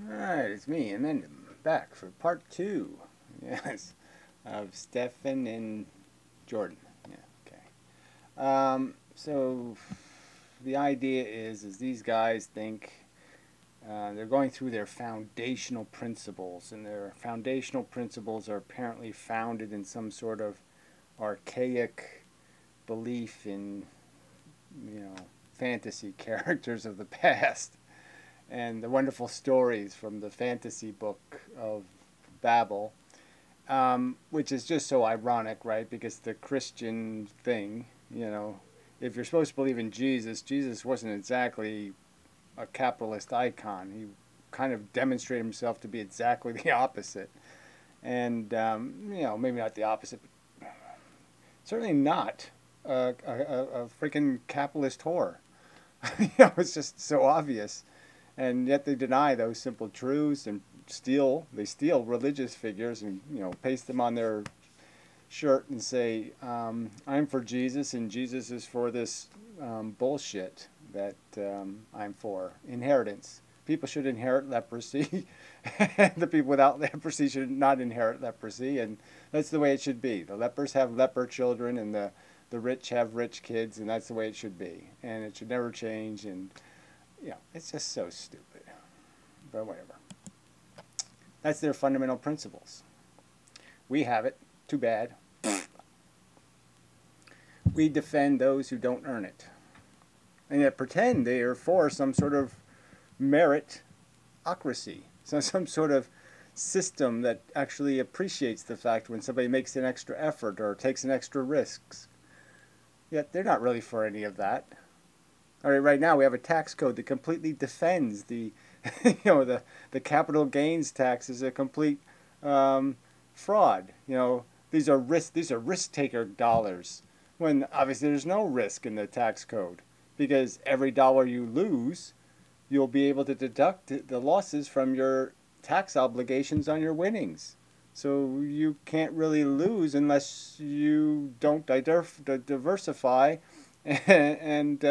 Alright, it's me, inmendham, back for part two. Yes, of Stefan and Jordan. Yeah, okay. So the idea is these guys think they're going through their foundational principles, and their foundational principles are apparently founded in some sort of archaic belief in, fantasy characters of the past and the wonderful stories from the fantasy book of Babel, which is just so ironic, right? Because the Christian thing, if you're supposed to believe in Jesus, Jesus wasn't exactly a capitalist icon. He kind of demonstrated himself to be exactly the opposite. And, maybe not the opposite, but certainly not a freaking capitalist whore. It's just so obvious. And yet they deny those simple truths and steal religious figures and paste them on their shirt and say, I'm for Jesus and Jesus is for this bullshit that I'm for. Inheritance. People should inherit leprosy. The people without leprosy should not inherit leprosy, and that's the way it should be. The lepers have leper children, and the rich have rich kids, and that's the way it should be. And it should never change, and it's just so stupid. But whatever. That's their fundamental principles. We have it. Too bad. We defend those who don't earn it. And yet pretend they are for some sort of meritocracy. So some sort of system that actually appreciates the fact when somebody makes an extra effort or takes an extra risks. Yet they're not really for any of that. All right now we have a tax code that completely defends the, the capital gains tax is a complete fraud. These are risk taker dollars, when obviously there's no risk in the tax code, because every dollar you lose, you'll be able to deduct the losses from your tax obligations on your winnings. So you can't really lose unless you don't diversify and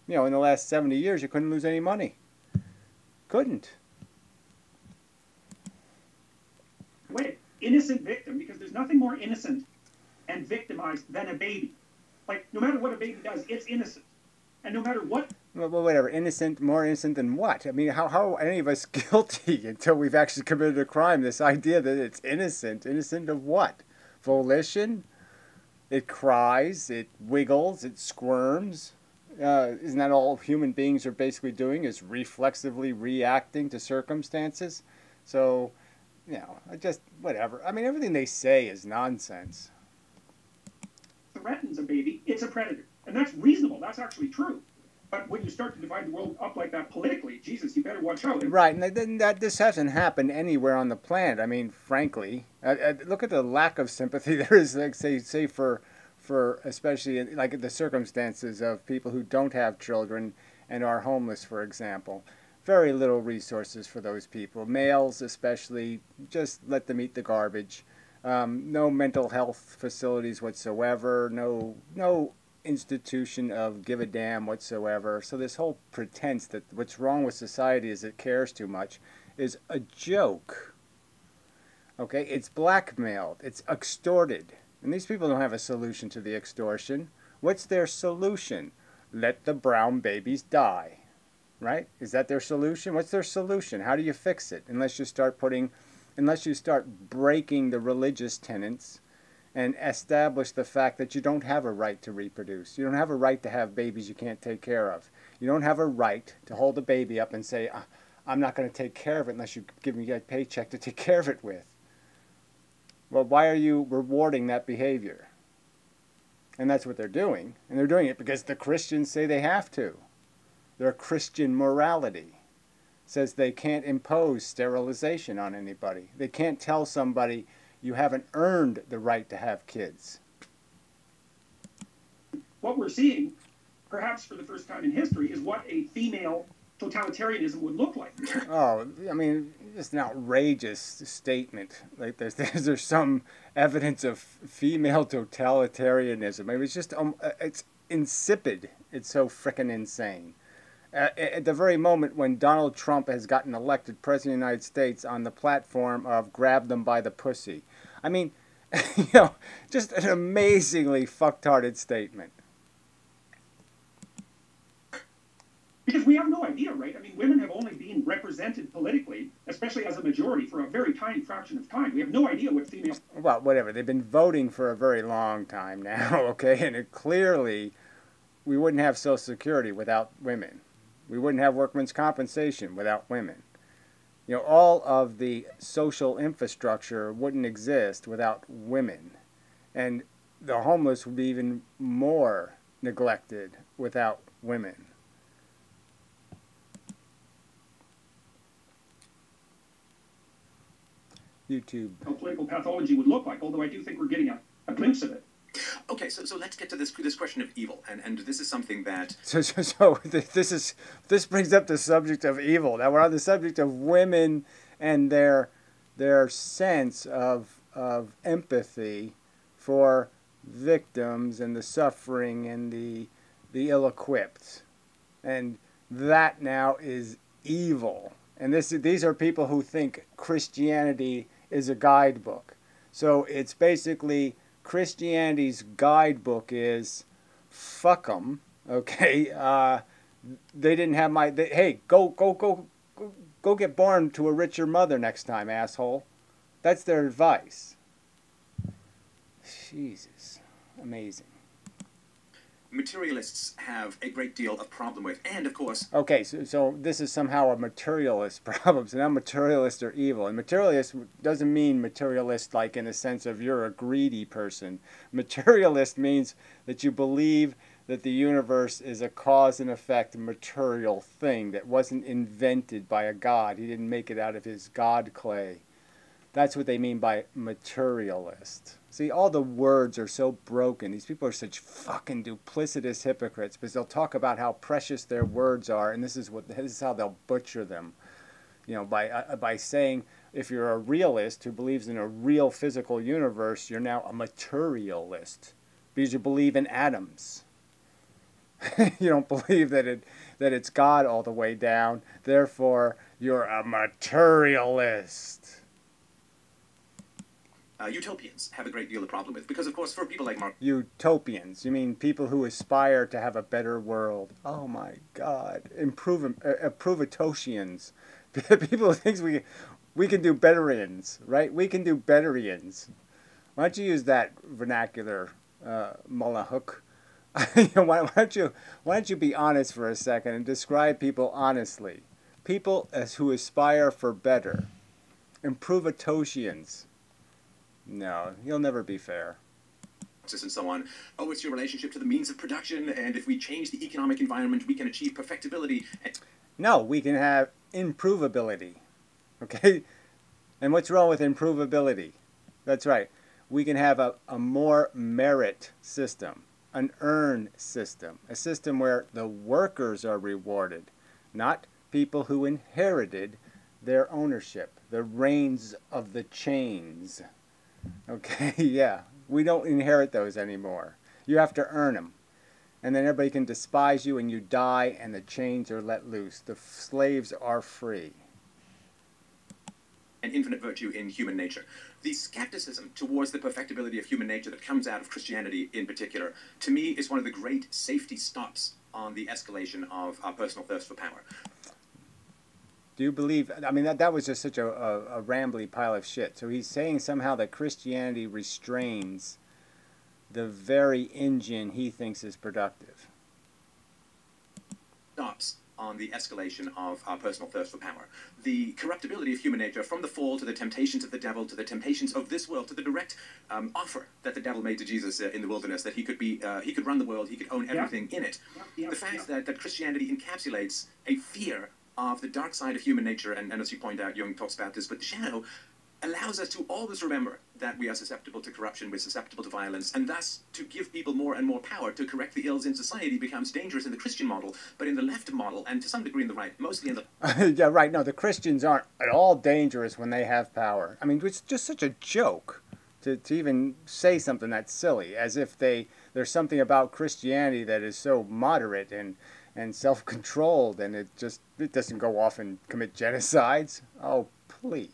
in the last 70 years, you couldn't lose any money. Couldn't. Wait, innocent victim, because there's nothing more innocent and victimized than a baby. Like, no matter what a baby does, it's innocent. And no matter what... Well, whatever. Innocent, more innocent than what? I mean, how are any of us guilty until we've actually committed a crime? This idea that it's innocent. Innocent of what? Volition? It cries, it wiggles, it squirms. Isn't that all human beings are basically doing, is reflexively reacting to circumstances? So, just whatever. I mean, everything they say is nonsense. Threatens a baby, it's a predator. And that's reasonable. That's actually true. But when you start to divide the world up like that politically, Jesus, you better watch out. Right, and this hasn't happened anywhere on the planet. I mean, frankly, look at the lack of sympathy there is, like, say for especially like the circumstances of people who don't have children and are homeless, for example. Very little resources for those people. Males especially, just let them eat the garbage. No mental health facilities whatsoever. No institution of give a damn whatsoever. So this whole pretense that what's wrong with society is it cares too much is a joke. Okay, it's blackmailed. It's extorted. And these people don't have a solution to the extortion. What's their solution? Let the brown babies die. Right? Is that their solution? What's their solution? How do you fix it? Unless you start breaking the religious tenets and establish the fact that you don't have a right to reproduce. You don't have a right to have babies you can't take care of. You don't have a right to hold a baby up and say, I'm not going to take care of it unless you give me a paycheck to take care of it with. Well, why are you rewarding that behavior? And that's what they're doing. And they're doing it because the Christians say they have to. Their Christian morality says they can't impose sterilization on anybody. They can't tell somebody you haven't earned the right to have kids. What we're seeing, perhaps for the first time in history, is what a female totalitarianism would look like. Oh, I mean, it's an outrageous statement. Like there's some evidence of female totalitarianism. I mean, it's just it's insipid. It's so frickin' insane. At the very moment when Donald Trump has gotten elected President of the United States on the platform of grab them by the pussy. I mean, you know, just an amazingly fucktarded statement. Because we have no idea, right? I mean, women have only been represented politically, especially as a majority, for a very tiny fraction of time. We have no idea what females... Well, whatever. They've been voting for a very long time now, okay? And it clearly, we wouldn't have Social Security without women. We wouldn't have workmen's compensation without women. You know, all of the social infrastructure wouldn't exist without women. And the homeless would be even more neglected without women. YouTube. Political pathology would look like, although I do think we're getting a glimpse of it. Okay, so let's get to this question of evil, and this is something that... So this brings up the subject of evil. Now we're on the subject of women and their sense of empathy for victims and the suffering and the ill-equipped. And that now is evil. And these are people who think Christianity is a guidebook. So it's basically... Christianity's guidebook is fuck them, okay? They didn't have hey, go get born to a richer mother next time, asshole. That's their advice. Jesus, amazing. Materialists have a great deal of problem with, and of course... Okay, so this is somehow a materialist problem. So now materialists are evil. And materialist doesn't mean materialist like in the sense of you're a greedy person. Materialist means that you believe that the universe is a cause and effect material thing that wasn't invented by a god. He didn't make it out of his god clay. That's what they mean by materialist. See, all the words are so broken. These people are such fucking duplicitous hypocrites because they'll talk about how precious their words are, and this is how they'll butcher them. You know, by saying if you're a realist who believes in a real physical universe, you're now a materialist because you believe in atoms. You don't believe that it's God all the way down. Therefore, you're a materialist. Utopians have a great deal of problem with, because of course for people like Mark... Utopians? You mean people who aspire to have a better world? Oh my God. Improvatosians. People who think we can do betterians, right? We can do betterians. Why don't you use that vernacular, Molyneux? Why don't you be honest for a second and describe people honestly? People who aspire for better. Improvatosians. No, you'll never be fair. And so on. Oh, it's your relationship to the means of production, and if we change the economic environment, we can achieve perfectibility. No, we can have improvability. Okay? And what's wrong with improvability? That's right. We can have a more merit system, an earn system, a system where the workers are rewarded, not people who inherited their ownership, the reins of the chains. Okay, yeah, we don't inherit those anymore. You have to earn them. And then everybody can despise you and you die and the chains are let loose. The slaves are free. And infinite virtue in human nature. The skepticism towards the perfectibility of human nature that comes out of Christianity in particular, to me, is one of the great safety stops on the escalation of our personal thirst for power. Do you believe, I mean, that was just such a rambly pile of shit. So he's saying somehow that Christianity restrains the very engine he thinks is productive. Stops on the escalation of our personal thirst for power. The corruptibility of human nature, from the fall to the temptations of the devil, to the temptations of this world, to the direct offer that the devil made to Jesus in the wilderness, that he could run the world, he could own everything in it. The fact that Christianity encapsulates a fear of the dark side of human nature, and as you point out, Jung talks about this, but the shadow allows us to always remember that we are susceptible to corruption, we're susceptible to violence, and thus to give people more and more power to correct the ills in society becomes dangerous in the Christian model, but in the left model, and to some degree in the right, mostly in the... Yeah, right. No, the Christians aren't at all dangerous when they have power. I mean, it's just such a joke to even say something that's silly, as if there's something about Christianity that is so moderate and and self-controlled, and it doesn't go off and commit genocides. Oh, please.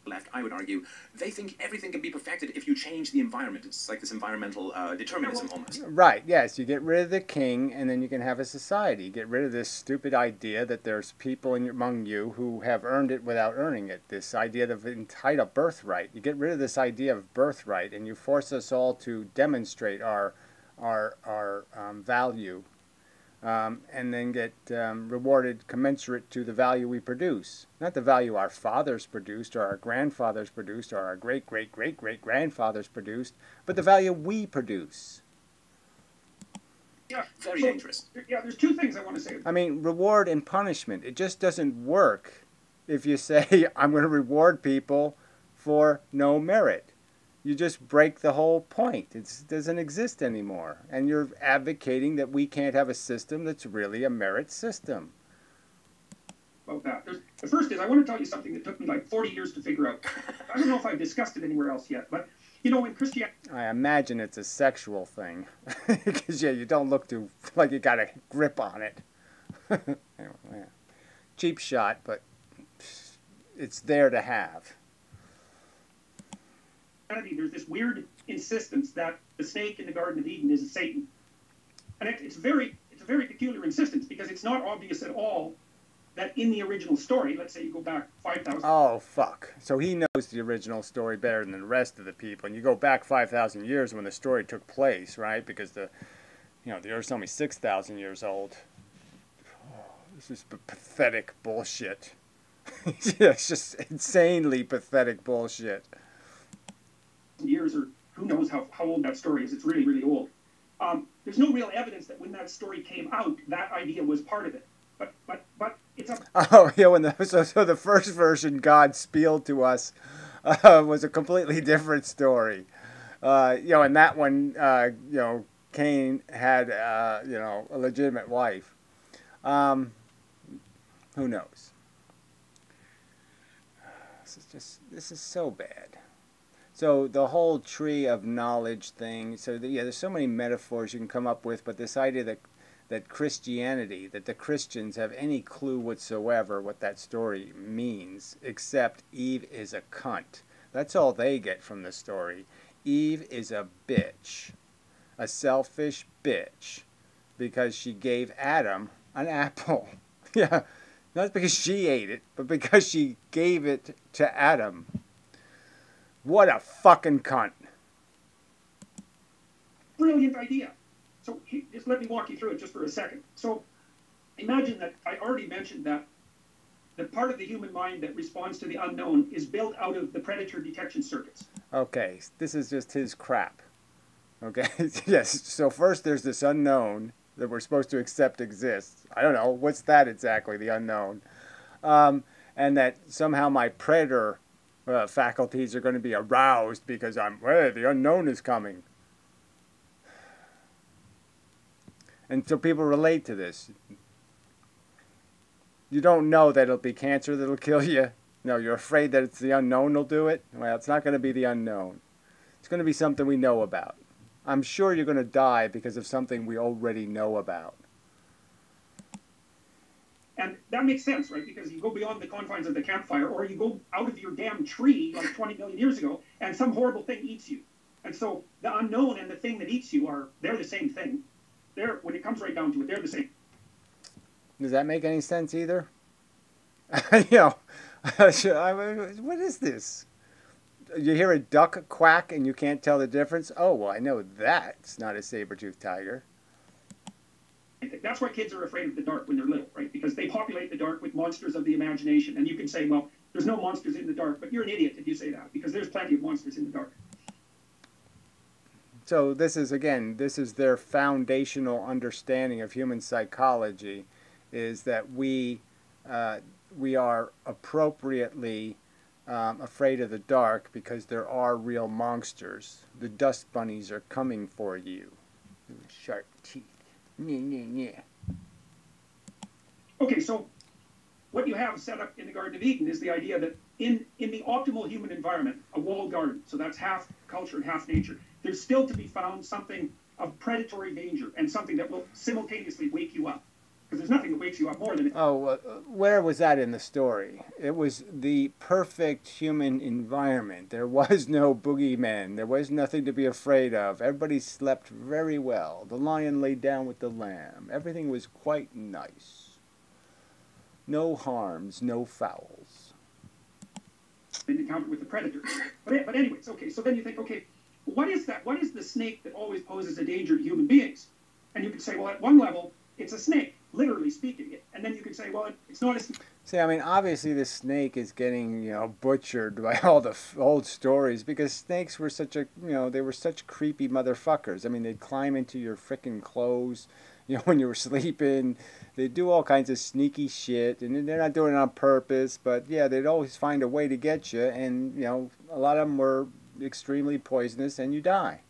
Left, I would argue, they think everything can be perfected if you change the environment. It's like this environmental determinism almost. Right, yes. You get rid of the king, and then you can have a society. You get rid of this stupid idea that there's people among you who have earned it without earning it. This idea of entitled birthright. You get rid of this idea of birthright, and you force us all to demonstrate our value. And then get rewarded commensurate to the value we produce. Not the value our fathers produced, or our grandfathers produced, or our great-great-great-great-grandfathers produced, but the value we produce. Yeah, very dangerous. Yeah, there's two things I want to say. I mean, reward and punishment. It just doesn't work if you say, I'm going to reward people for no merit. You just break the whole point. It doesn't exist anymore. And you're advocating that we can't have a system that's really a merit system. About that. The first is, I want to tell you something that took me like 40 years to figure out. I don't know if I've discussed it anywhere else yet, but, you know, in Christianity... I imagine it's a sexual thing. Because, yeah, you don't look too like you got a grip on it. Anyway, yeah. Cheap shot, but it's there to have. There's this weird insistence that the snake in the Garden of Eden is a Satan. And it's a very peculiar insistence, because it's not obvious at all that in the original story, let's say you go back 5,000... Oh, fuck. So he knows the original story better than the rest of the people. And you go back 5,000 years when the story took place, right? Because the Earth's only 6,000 years old. Oh, this is pathetic bullshit. Yeah, it's just insanely pathetic bullshit. Years, or who knows how old that story is. It's really, really old. There's no real evidence that when that story came out, that idea was part of it. But it's a... Oh, yeah, so the first version God spieled to us was a completely different story. In that one, Cain had, a legitimate wife. Who knows? This is so bad. So the whole tree of knowledge thing, there's so many metaphors you can come up with, but this idea that Christianity, that the Christians have any clue whatsoever what that story means, except Eve is a cunt. That's all they get from the story. Eve is a bitch, a selfish bitch, because she gave Adam an apple. Yeah, not because she ate it, but because she gave it to Adam. What a fucking cunt. Brilliant idea. So just let me walk you through it just for a second. So imagine that I already mentioned that the part of the human mind that responds to the unknown is built out of the predator detection circuits. Okay, this is just his crap. Okay, yes, so first there's this unknown that we're supposed to accept exists. I don't know, what's that exactly, the unknown? And that somehow my predator faculties are going to be aroused because the unknown is coming. And so people relate to this. You don't know that it'll be cancer that'll kill you. No, you're afraid that it's the unknown that'll do it. Well, it's not going to be the unknown. It's going to be something we know about. I'm sure you're going to die because of something we already know about. And that makes sense, right? Because you go beyond the confines of the campfire, or you go out of your damn tree like 20 million years ago, and some horrible thing eats you. And so the unknown and the thing that eats you they're the same thing. When it comes right down to it, they're the same. Does that make any sense either? What is this? You hear a duck quack and you can't tell the difference? Oh, well, I know that's not a saber-toothed tiger. That's why kids are afraid of the dark when they're little, right? Because they populate the dark with monsters of the imagination. And you can say, well, there's no monsters in the dark, but you're an idiot if you say that, because there's plenty of monsters in the dark. So this is their foundational understanding of human psychology, is that we are appropriately afraid of the dark because there are real monsters. The dust bunnies are coming for you. Sharp teeth. Okay, so what you have set up in the Garden of Eden is the idea that in the optimal human environment, a walled garden, so that's half culture and half nature, there's still to be found something of predatory danger and something that will simultaneously wake you up. Because there's nothing that wakes you up more than it. Oh, where was that in the story? It was the perfect human environment. There was no boogeyman. There was nothing to be afraid of. Everybody slept very well. The lion lay down with the lamb. Everything was quite nice. No harms, no fouls. An encounter with the predator. But anyways, okay, so then you think, okay, what is that? What is the snake that always poses a danger to human beings? And you could say, well, at one level, it's a snake, literally speaking it. And then you could say, well, it's not a snake. See, I mean, obviously the snake is getting, butchered by all the old stories because snakes were such a, they were such creepy motherfuckers. I mean, they'd climb into your frickin' clothes, when you were sleeping. They'd do all kinds of sneaky shit, and they're not doing it on purpose, but yeah, they'd always find a way to get you, and, a lot of them were extremely poisonous, and you die.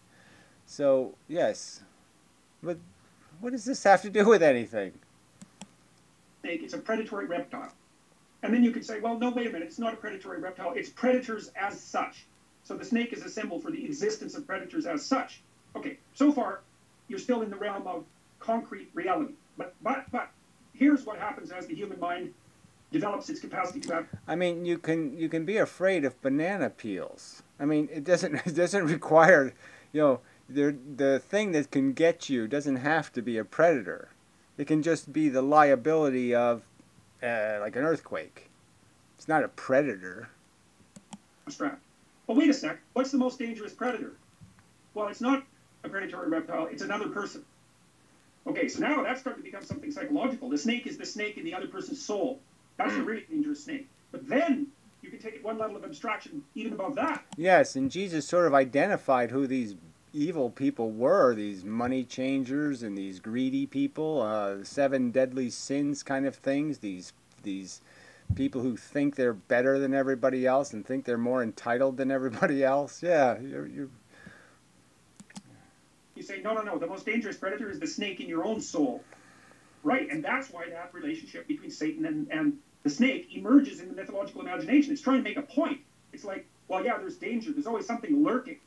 So, yes. But what does this have to do with anything? It's a predatory reptile. And then you could say, well, no, wait a minute, it's not a predatory reptile, it's predators as such. So the snake is a symbol for the existence of predators as such. Okay, so far, you're still in the realm of concrete reality. But here's what happens as the human mind develops its capacity to have. I mean, you can be afraid of banana peels. I mean, it doesn't require, the thing that can get you doesn't have to be a predator. It can just be the liability of, like an earthquake. It's not a predator. Well, wait a sec. What's the most dangerous predator? Well, it's not a predatory reptile. It's another person. Okay, so now that's starting to become something psychological. The snake is the snake in the other person's soul. That's a really dangerous snake. But then you can take it one level of abstraction even above that. Yes, and Jesus sort of identified who these evil people were, these money changers and these greedy people, 7 deadly sins kind of things, these people who think they're better than everybody else and think they're more entitled than everybody else. Yeah, You say, no, the most dangerous predator is the snake in your own soul. Right, and that's why that relationship between Satan and the snake emerges in the mythological imagination. It's trying to make a point. It's like, well, yeah, there's danger. There's always something lurking.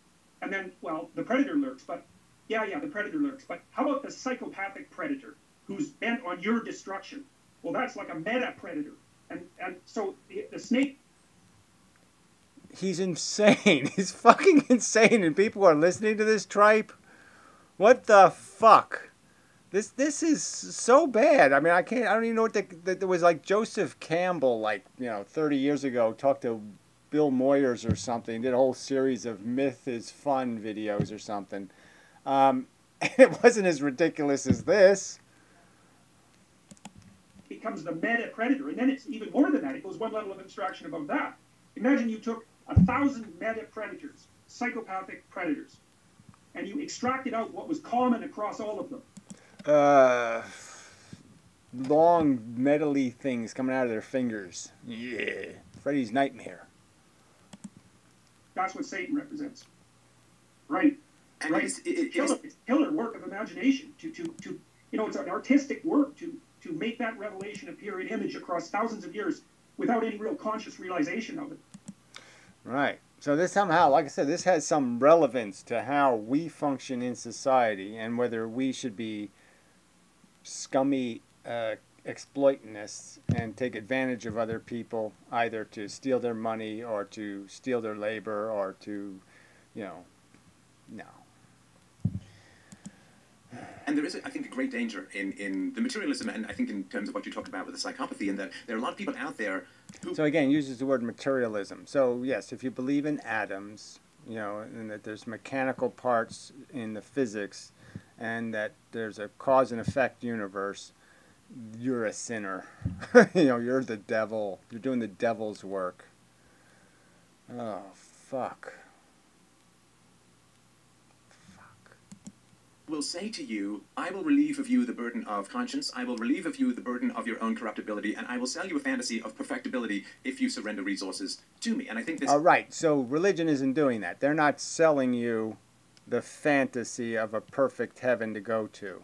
And then, well, the predator lurks, but the predator lurks. But how about the psychopathic predator who's bent on your destruction? Well, that's like a meta-predator. And so the snake... He's insane. He's fucking insane, and people are listening to this tripe. What the fuck? This is so bad. I mean, I don't even know what there was like Joseph Campbell, 30 years ago, talked to Bill Moyers or something, did a whole series of Myth is Fun videos or something. It wasn't as ridiculous as this. Becomes the meta predator, and then it's even more than that. It goes one level of abstraction above that. Imagine you took 1,000 meta predators, psychopathic predators, and you extracted out what was common across all of them. Long metally things coming out of their fingers. Yeah, Freddy's nightmare. That's what Satan represents. Right. And right. It's killer work of imagination to it's an artistic work to make that revelation appear in image across thousands of years without any real conscious realization of it. Right. So this somehow, like I said, this has some relevance to how we function in society and whether we should be scummy exploitationists and take advantage of other people, either to steal their money or to steal their labor or to, no. And there is, I think, a great danger in the materialism, and I think in terms of what you talked about with the psychopathy, and that there are a lot of people out there who... So again, uses the word materialism. So yes, if you believe in atoms, and that there's mechanical parts in the physics, and that there's a cause and effect universe, you're a sinner. You're the devil. You're doing the devil's work. Oh, fuck. will say to you, I will relieve of you the burden of conscience, I will relieve of you the burden of your own corruptibility, and I will sell you a fantasy of perfectibility if you surrender resources to me. And I think this... All right, so religion isn't doing that. They're not selling you the fantasy of a perfect heaven to go to.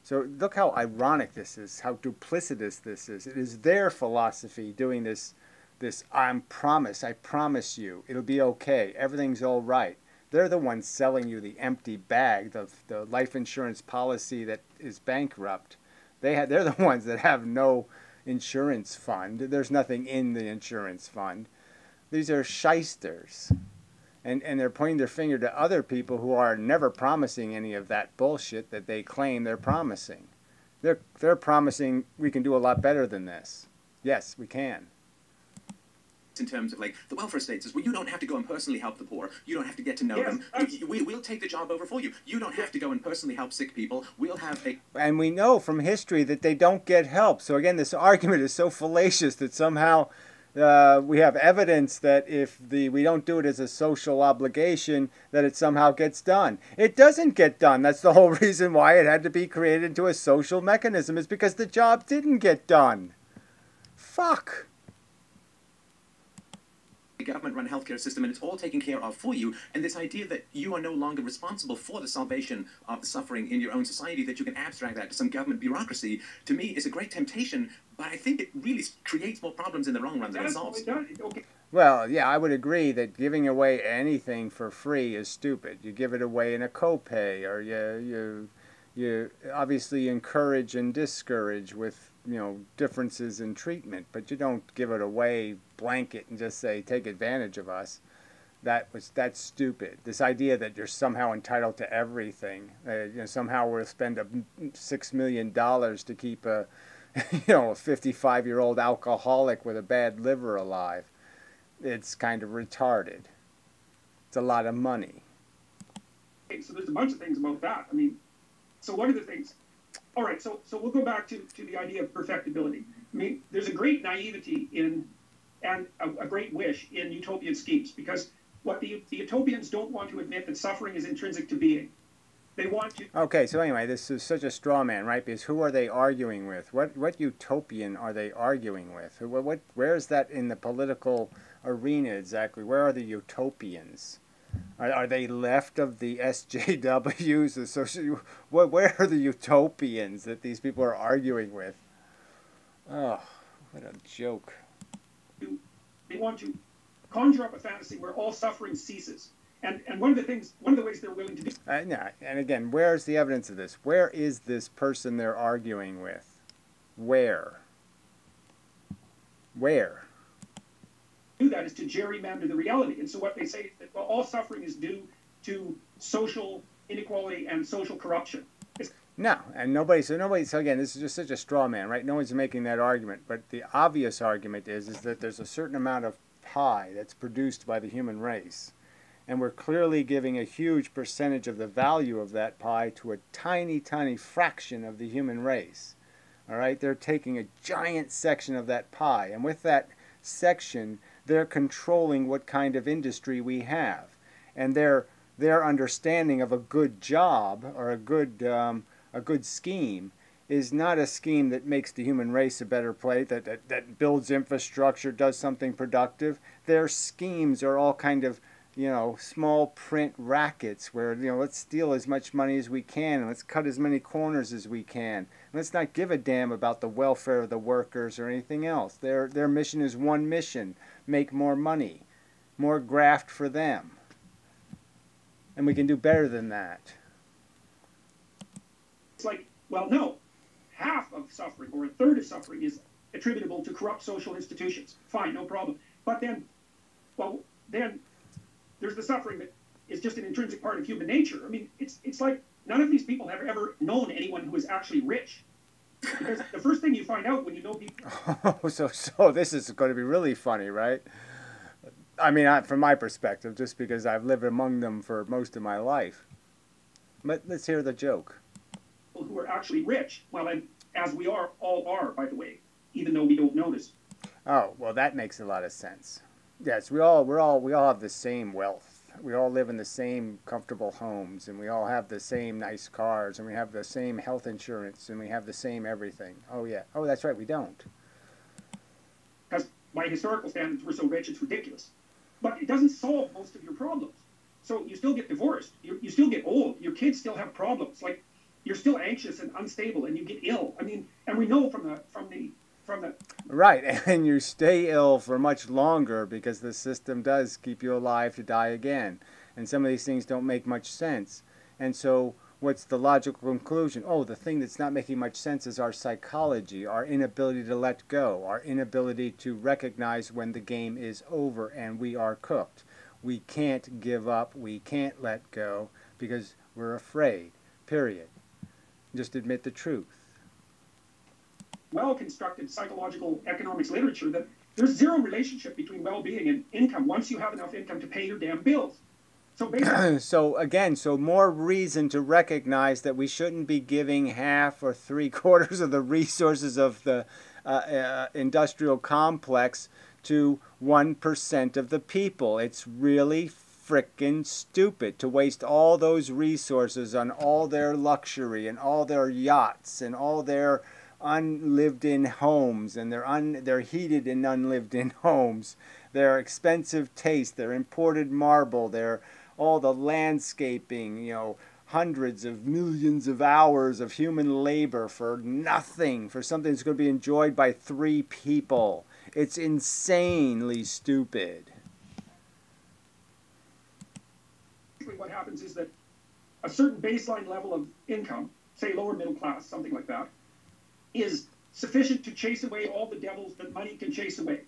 So look how ironic this is, how duplicitous this is. It is their philosophy doing this I promise you, it'll be okay, everything's all right. They're the ones selling you the empty bag, the life insurance policy that is bankrupt. They're the ones that have no insurance fund. There's nothing in the insurance fund. These are shysters. And they're pointing their finger to other people who are never promising any of that bullshit that they claim they're promising. They're promising we can do a lot better than this. Yes, we can. In terms of like the welfare states is where you don't have to go and personally help the poor. You don't have to get to know Yes, them. that's- We'll take the job over for you. You don't have to go and personally help sick people. We'll have a And we know from history that they don't get help. So again, this argument is so fallacious that somehow we have evidence that if we don't do it as a social obligation, that it somehow gets done. It doesn't get done. That's the whole reason why it had to be created into a social mechanism, is because the job didn't get done. Fuck. government-run healthcare system, and it's all taken care of for you. And this idea that you are no longer responsible for the salvation of the suffering in your own society, that you can abstract that to some government bureaucracy, to me is a great temptation. But I think it really creates more problems in the long run than it solves. Okay. Well, yeah, I would agree that giving away anything for free is stupid. You give it away in a copay, or you obviously encourage and discourage with, differences in treatment, but you don't give it away blanket and just say take advantage of us. That's stupid. This idea that you're somehow entitled to everything, somehow we'll spend $6 million to keep a 55-year-old alcoholic with a bad liver alive. It's kind of retarded. It's a lot of money. Okay, so there's a bunch of things about that. I mean, so one of the things, all right, so we'll go back to the idea of perfectibility. I mean, there's a great naivety in, and a great wish in utopian schemes, because what the utopians don't want to admit that suffering is intrinsic to being. They want to... Okay, so anyway, this is such a straw man, right? Because who are they arguing with? What utopian are they arguing with? Where is that in the political arena exactly? Where are the utopians? Are they left of the SJWs? The social? Where are the utopians that these people are arguing with? Oh, what a joke! They want to conjure up a fantasy where all suffering ceases, and one of the ways they're willing to do. Yeah, and again, where's the evidence of this? Where is this person they're arguing with? Where? Do that is to gerrymander the reality. And so what they say is that, well, all suffering is due to social inequality and social corruption. No, and nobody, so again, this is just such a straw man, right? No one's making that argument, but the obvious argument is that there's a certain amount of pie that's produced by the human race, and we're clearly giving a huge percentage of the value of that pie to a tiny, tiny fraction of the human race. All right, they're taking a giant section of that pie, and with that section, they're controlling what kind of industry we have, and their understanding of a good job or a good scheme is not a scheme that makes the human race a better place, that builds infrastructure, does something productive. Their schemes are all kind of, small print rackets where, let's steal as much money as we can, and let's cut as many corners as we can. Let's not give a damn about the welfare of the workers or anything else. Their mission is one mission: make more money, more graft for them. And we can do better than that. It's like, well, no, half of suffering or a third of suffering is attributable to corrupt social institutions. Fine, no problem. But then there's the suffering that is just an intrinsic part of human nature. I mean, it's like none of these people have ever known anyone who is actually rich. Because the first thing you find out when you know people... Oh, so this is going to be really funny, right? I mean, from my perspective, just because I've lived among them for most of my life. But let's hear the joke. Who are actually rich, well, and as we all are, by the way, even though we don't notice. Oh, well, that makes a lot of sense. Yes, we all have the same wealth. We all live in the same comfortable homes, and we all have the same nice cars, and we have the same health insurance, and we have the same everything. Oh, yeah. Oh, that's right, we don't. Because by historical standards, we're so rich, it's ridiculous. But it doesn't solve most of your problems. So you still get divorced. You still get old. Your kids still have problems. Like, you're still anxious and unstable, and you get ill. I mean, and we know from the right, and you stay ill for much longer because the system does keep you alive to die again. And some of these things don't make much sense. And so what's the logical conclusion? Oh, the thing that's not making much sense is our psychology, our inability to let go, our inability to recognize when the game is over and we are cooked. We can't give up, we can't let go because we're afraid, period. Just admit the truth. Well-constructed psychological economics literature that there's zero relationship between well-being and income once you have enough income to pay your damn bills. So basically, so more reason to recognize that we shouldn't be giving half or 3/4 of the resources of the industrial complex to 1% of the people. It's really frickin' stupid to waste all those resources on all their luxury and all their yachts and all their unlived in homes and their heated and unlived in homes, their expensive taste, their imported marble, their all the landscaping, you know, hundreds of millions of hours of human labor for nothing, for something that's going to be enjoyed by 3 people. It's insanely stupid. what happens is that a certain baseline level of income, say lower middle class, something like that, is sufficient to chase away all the devils that money can chase away.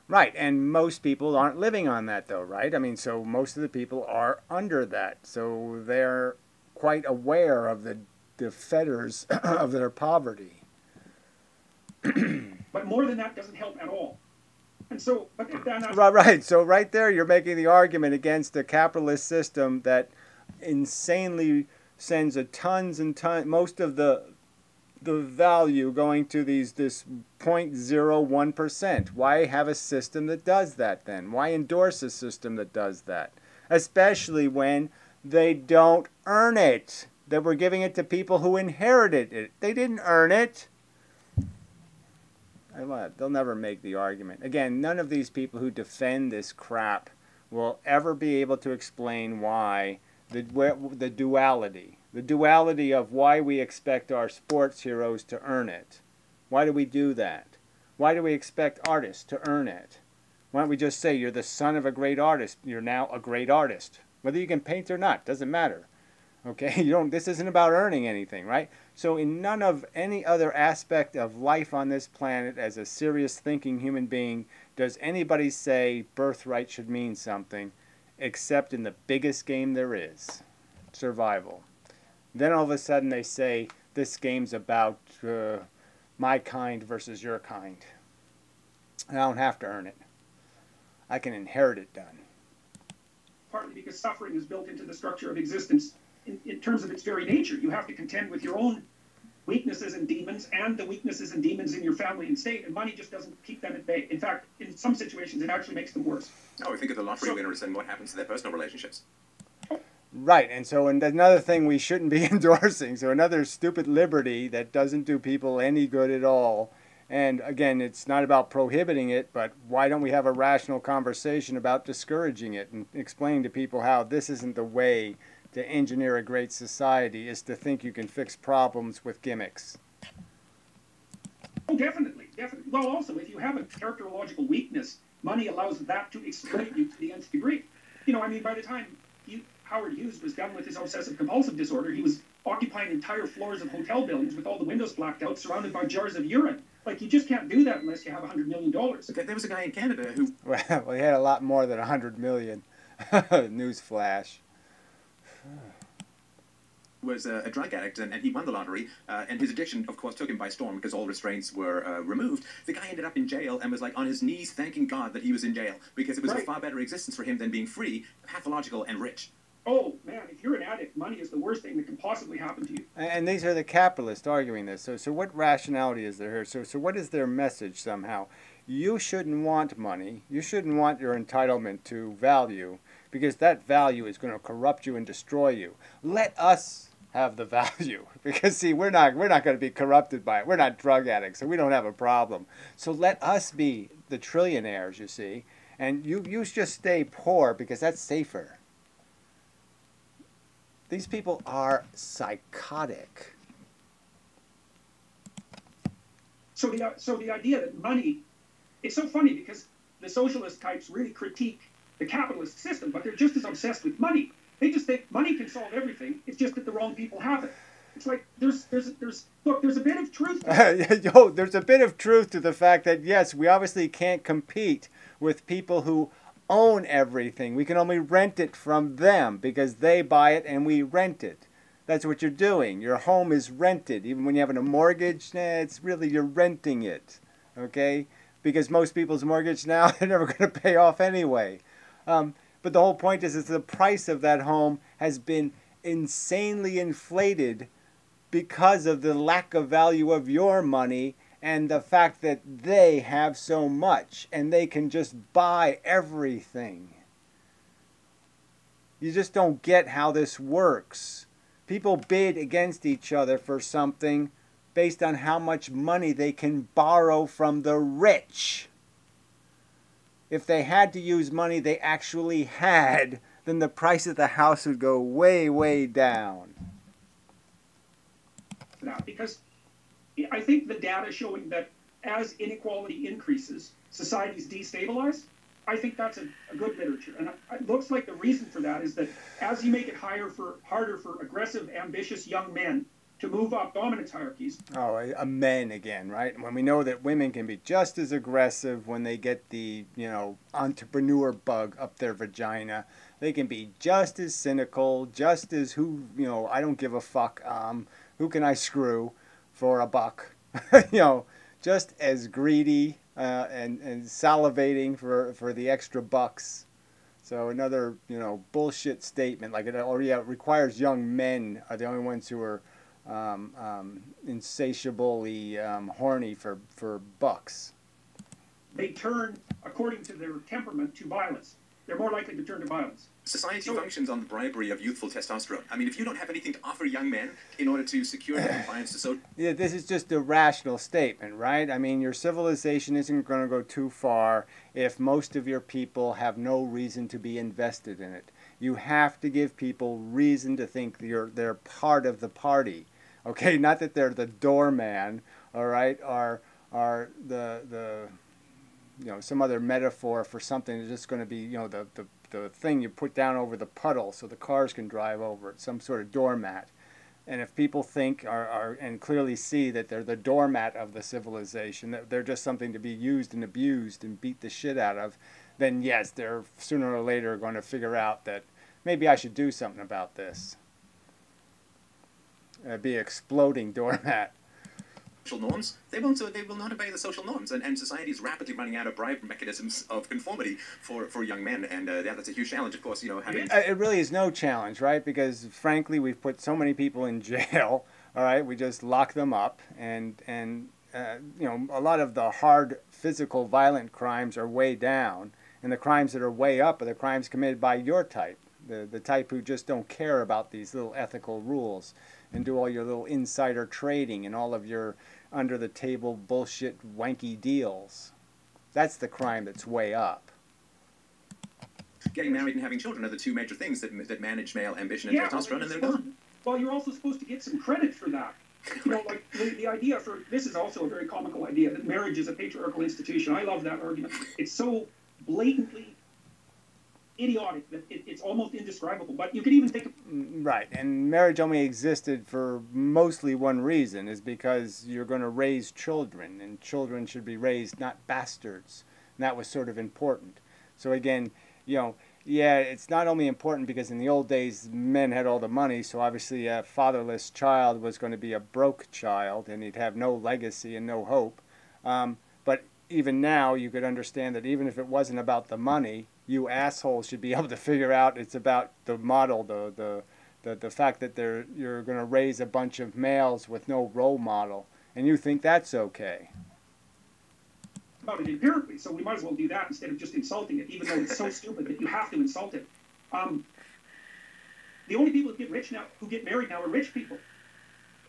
Right, and most people aren't living on that though, right? I mean, so most of the people are under that. So they're quite aware of the fetters of their poverty. But more than that doesn't help at all. And so, but then right. So right there, you're making the argument against the capitalist system that insanely sends a tons and tons, most of the value going to this 0.01%. Why have a system that does that then? Why endorse a system that does that? Especially when they don't earn it. That we're giving it to people who inherited it. They didn't earn it. They'll never make the argument. Again, none of these people who defend this crap will ever be able to explain why the duality of why we expect our sports heroes to earn it. Why do we do that? Why do we expect artists to earn it? Why don't we just say you're the son of a great artist, you're now a great artist. Whether you can paint or not, doesn't matter. Okay, this isn't about earning anything, right? So in none of any other aspect of life on this planet as a serious thinking human being does anybody say birthright should mean something, except in the biggest game there is, survival. Then all of a sudden they say this game's about my kind versus your kind. And I don't have to earn it. I can inherit it done. Partly because suffering is built into the structure of existence. In terms of its very nature, you have to contend with your own weaknesses and demons and the weaknesses and demons in your family and state, and money just doesn't keep them at bay. In fact, in some situations, it actually makes them worse. Oh, we think of the lottery winners and what happens to their personal relationships. Right, and so another thing we shouldn't be endorsing, so another stupid liberty that doesn't do people any good at all. And again, it's not about prohibiting it, but why don't we have a rational conversation about discouraging it and explaining to people how this isn't the way to engineer a great society, is to think you can fix problems with gimmicks. Oh, definitely. Well, also, if you have a characterological weakness, money allows that to exploit you to the nth degree. You know, I mean, by the time Howard Hughes was done with his obsessive-compulsive disorder, he was occupying entire floors of hotel buildings with all the windows blacked out, surrounded by jars of urine. Like, you just can't do that unless you have $100 million. Okay, there was a guy in Canada who... Well, he had a lot more than $100 million. Newsflash. Was a drug addict, and he won the lottery, and his addiction, of course, took him by storm because all restraints were removed. The guy ended up in jail and was like on his knees thanking God that he was in jail because it was a far better existence for him than being free, pathological, and rich. Oh, man, if you're an addict, money is the worst thing that can possibly happen to you. And these are the capitalists arguing this. So what rationality is there here? So what is their message somehow? You shouldn't want money. You shouldn't want your entitlement to value, because that value is going to corrupt you and destroy you. Let us have the value, because see, we're not going to be corrupted by it. We're not drug addicts, so we don't have a problem. So let us be the trillionaires, you see, and you just stay poor because that's safer. These people are psychotic. So the idea that money, it's so funny because the socialist types really critique the capitalist system, but they're just as obsessed with money. They just think money can solve everything. It's just that the wrong people have it. It's like there's a bit of truth. Yo, there's a bit of truth to the fact that yes, we obviously can't compete with people who own everything. We can only rent it from them because they buy it and we rent it. That's what you're doing. Your home is rented. Even when you're having a mortgage, it's really you're renting it. Okay? Because most people's mortgage now, they're never going to pay off anyway. But the whole point is the price of that home has been insanely inflated because of the lack of value of your money and the fact that they have so much and they can just buy everything. You just don't get how this works. People bid against each other for something based on how much money they can borrow from the rich. If they had to use money they actually had, then the price of the house would go way, way down. Because I think the data showing that as inequality increases, societies destabilize. I think that's a good literature. And it looks like the reason for that is that as you make it harder for aggressive, ambitious young men to move up dominance hierarchies. Oh, a men again, right? When we know that women can be just as aggressive when they get the, entrepreneur bug up their vagina. They can be just as cynical, just as I don't give a fuck. Who can I screw for a buck? Just as greedy and salivating for the extra bucks. So another, bullshit statement. Like it requires young men are the only ones who are insatiably horny for bucks. They turn, according to their temperament, to violence. They're more likely to turn to violence. Society functions on the bribery of youthful testosterone. I mean, if you don't have anything to offer young men in order to secure their compliance to social... Yeah, this is just a rational statement, right? I mean, your civilization isn't going to go too far if most of your people have no reason to be invested in it. You have to give people reason to think they're part of the party. Okay, not that they're the doorman, all right, or the some other metaphor for something that's just going to be, the thing you put down over the puddle so the cars can drive over it, some sort of doormat. And if people think and clearly see that they're the doormat of the civilization, that they're just something to be used and abused and beat the shit out of, then yes, they're sooner or later going to figure out that maybe I should do something about this. Be an exploding doormat. Social norms, they will not obey the social norms, and society is rapidly running out of bribe mechanisms of conformity for young men, and that's a huge challenge, of course. Having it really is no challenge, right? Because frankly, we've put so many people in jail. All right, we just lock them up, and a lot of the hard physical violent crimes are way down, and the crimes that are way up are the crimes committed by your type, the type who just don't care about these little ethical rules and do all your little insider trading and all of your under-the-table bullshit wanky deals. That's the crime that's way up. Getting married and having children are the two major things that manage male ambition and testosterone, and then well, you're also supposed to get some credit for that. Like the idea for this is also a very comical idea that marriage is a patriarchal institution. I love that argument. It's so blatantly idiotic that it's almost indescribable. But you can even think of... Right, and marriage only existed for mostly one reason, is because you're going to raise children, and children should be raised not bastards. And that was sort of important. So again, yeah, it's not only important because in the old days men had all the money, so obviously a fatherless child was going to be a broke child, and he'd have no legacy and no hope. But even now, you could understand that even if it wasn't about the money, you assholes should be able to figure out it's about the model, the fact that you're going to raise a bunch of males with no role model, and you think that's okay. About it empirically, so we might as well do that instead of just insulting it, even though it's so stupid that you have to insult it. The only people who get married now are rich people.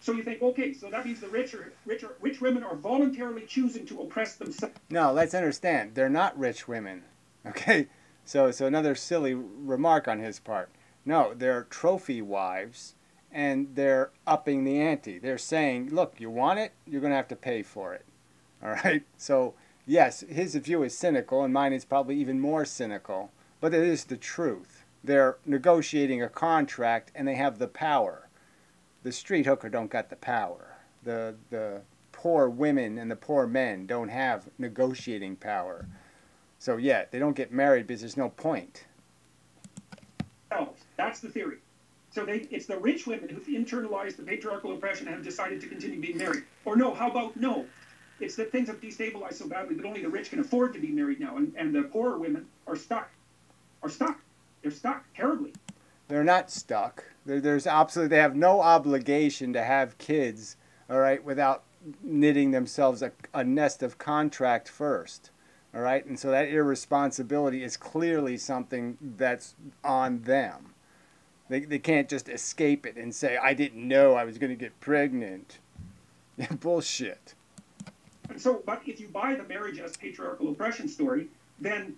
So you think, okay, so that means the rich women are voluntarily choosing to oppress themselves. No, let's understand, they're not rich women, okay? So another silly remark on his part. No, they're trophy wives, and they're upping the ante. They're saying, look, you want it, you're going to have to pay for it. All right? So, yes, his view is cynical, and mine is probably even more cynical. but it is the truth. They're negotiating a contract and they have the power. The street hooker don't got the power. The poor women and the poor men don't have negotiating power. So yeah, they don't get married because there's no point. That's the theory. So it's the rich women who've internalized the patriarchal oppression and have decided to continue being married. Or no, how about no? It's that things have destabilized so badly that only the rich can afford to be married now, and the poorer women are stuck. They're stuck terribly. They're not stuck. There's absolutely, they have no obligation to have kids, all right, without knitting themselves a nest of contract first, all right? And so that irresponsibility is clearly something that's on them. They can't just escape it and say, I didn't know I was going to get pregnant. Bullshit. And so, but if you buy the marriage as patriarchal oppression story, then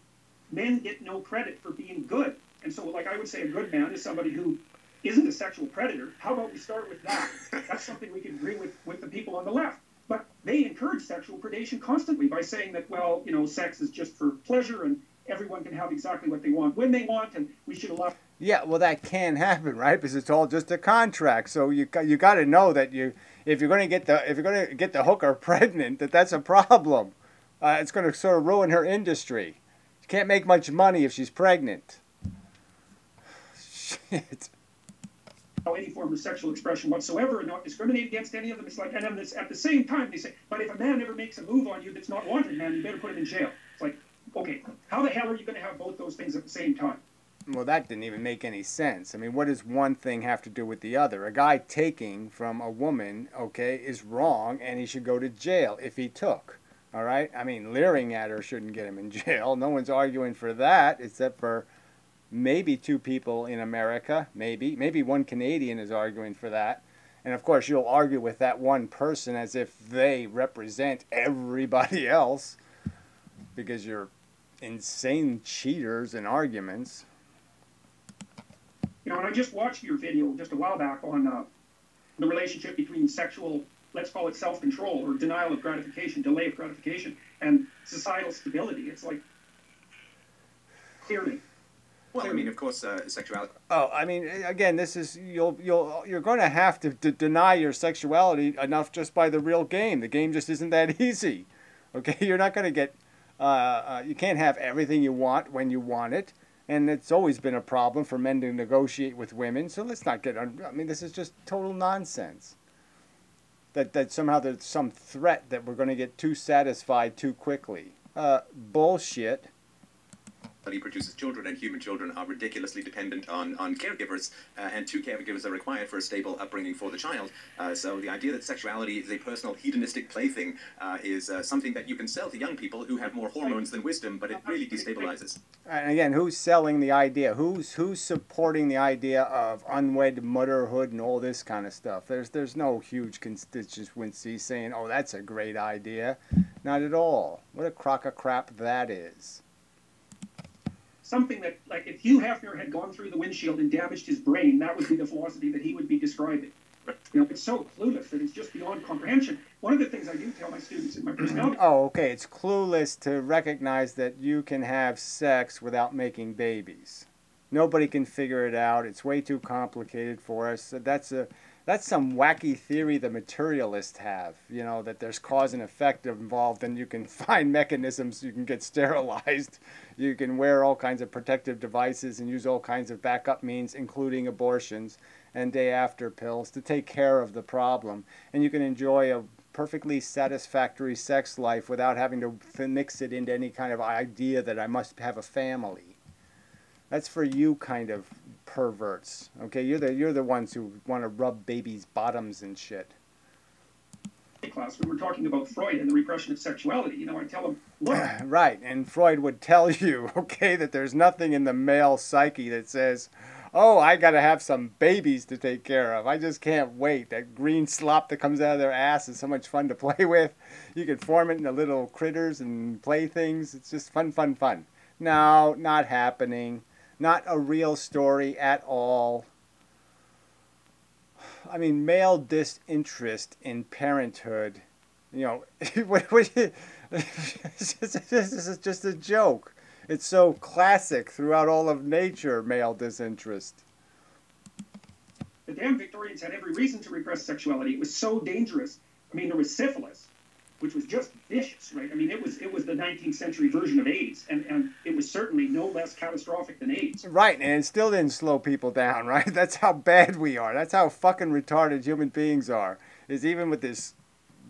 men get no credit for being good. And so, like I would say, a good man is somebody who isn't a sexual predator. How about we start with that? That's something we can agree with the people on the left. But they encourage sexual predation constantly by saying that, well, you know, sex is just for pleasure and everyone can have exactly what they want when they want, and we should allow. Yeah, well, that can happen, right? Because it's all just a contract. So you got to know that if you're going to get the hooker pregnant, that's a problem. It's going to sort of ruin her industry. She can't make much money if she's pregnant. Shit. Any form of sexual expression whatsoever and not discriminate against any of them. It's like, and then at the same time they say, but if a man ever makes a move on you that's not wanted, man, you better put him in jail. It's like, okay, how the hell are you going to have both those things at the same time? Well, that didn't even make any sense. I mean, what does one thing have to do with the other? A guy taking from a woman, okay, is wrong, and he should go to jail if he took. All right? I mean, leering at her shouldn't get him in jail. No one's arguing for that, except for maybe two people in America. Maybe one Canadian is arguing for that. And, of course, you'll argue with that one person as if they represent everybody else because you're insane cheaters in arguments. You know, and I just watched your video just a while back on the relationship between sexual, let's call it self-control or denial of gratification, delay of gratification, and societal stability. It's like, clearly. Well, I mean, of course, sexuality. Oh, I mean, again, this is you're going to have to deny your sexuality enough just by the real game. The game just isn't that easy. Okay, you're not going to get. You can't have everything you want when you want it. And it's always been a problem for men to negotiate with women. So let's not get... I mean, this is just total nonsense. That somehow there's some threat that we're going to get too satisfied too quickly. Bullshit. He produces children, and human children are ridiculously dependent on caregivers, and two caregivers are required for a stable upbringing for the child. So the idea that sexuality is a personal hedonistic plaything is something that you can sell to young people who have more hormones than wisdom, but it really destabilizes. And again, who's selling the idea? Who's supporting the idea of unwed motherhood and all this kind of stuff? There's no huge constituency saying, oh, that's a great idea. Not at all. What a crock of crap that is. Something that, like, if Hugh Hefner had gone through the windshield and damaged his brain, that would be the philosophy that he would be describing. You know, it's so clueless that it's just beyond comprehension. One of the things I do tell my students in my personality... Oh, okay, it's clueless to recognize that you can have sex without making babies. Nobody can figure it out. It's way too complicated for us. That's some wacky theory the materialists have, you know, that there's cause and effect involved and you can find mechanisms, you can get sterilized, you can wear all kinds of protective devices and use all kinds of backup means, including abortions and day-after pills to take care of the problem. And you can enjoy a perfectly satisfactory sex life without having to mix it into any kind of idea that I must have a family. That's for you kind of perverts. Okay, you're the ones who want to rub babies' bottoms and shit. Class, we were talking about Freud and the repression of sexuality. You know, I tell them, look. Right, and Freud would tell you, okay, that there's nothing in the male psyche that says, oh, I got to have some babies to take care of. I just can't wait. That green slop that comes out of their ass is so much fun to play with. You can form it into little critters and playthings. It's just fun, fun, fun. No, not happening. Not a real story at all. I mean, male disinterest in parenthood, you know, this is just a joke. It's so classic throughout all of nature, male disinterest. The damn Victorians had every reason to repress sexuality. It was so dangerous. I mean, there was syphilis, which was just vicious, right? I mean, it was the 19th century version of AIDS, and it was certainly no less catastrophic than AIDS. Right, and it still didn't slow people down, right? That's how bad we are. That's how fucking retarded human beings are. Is even with this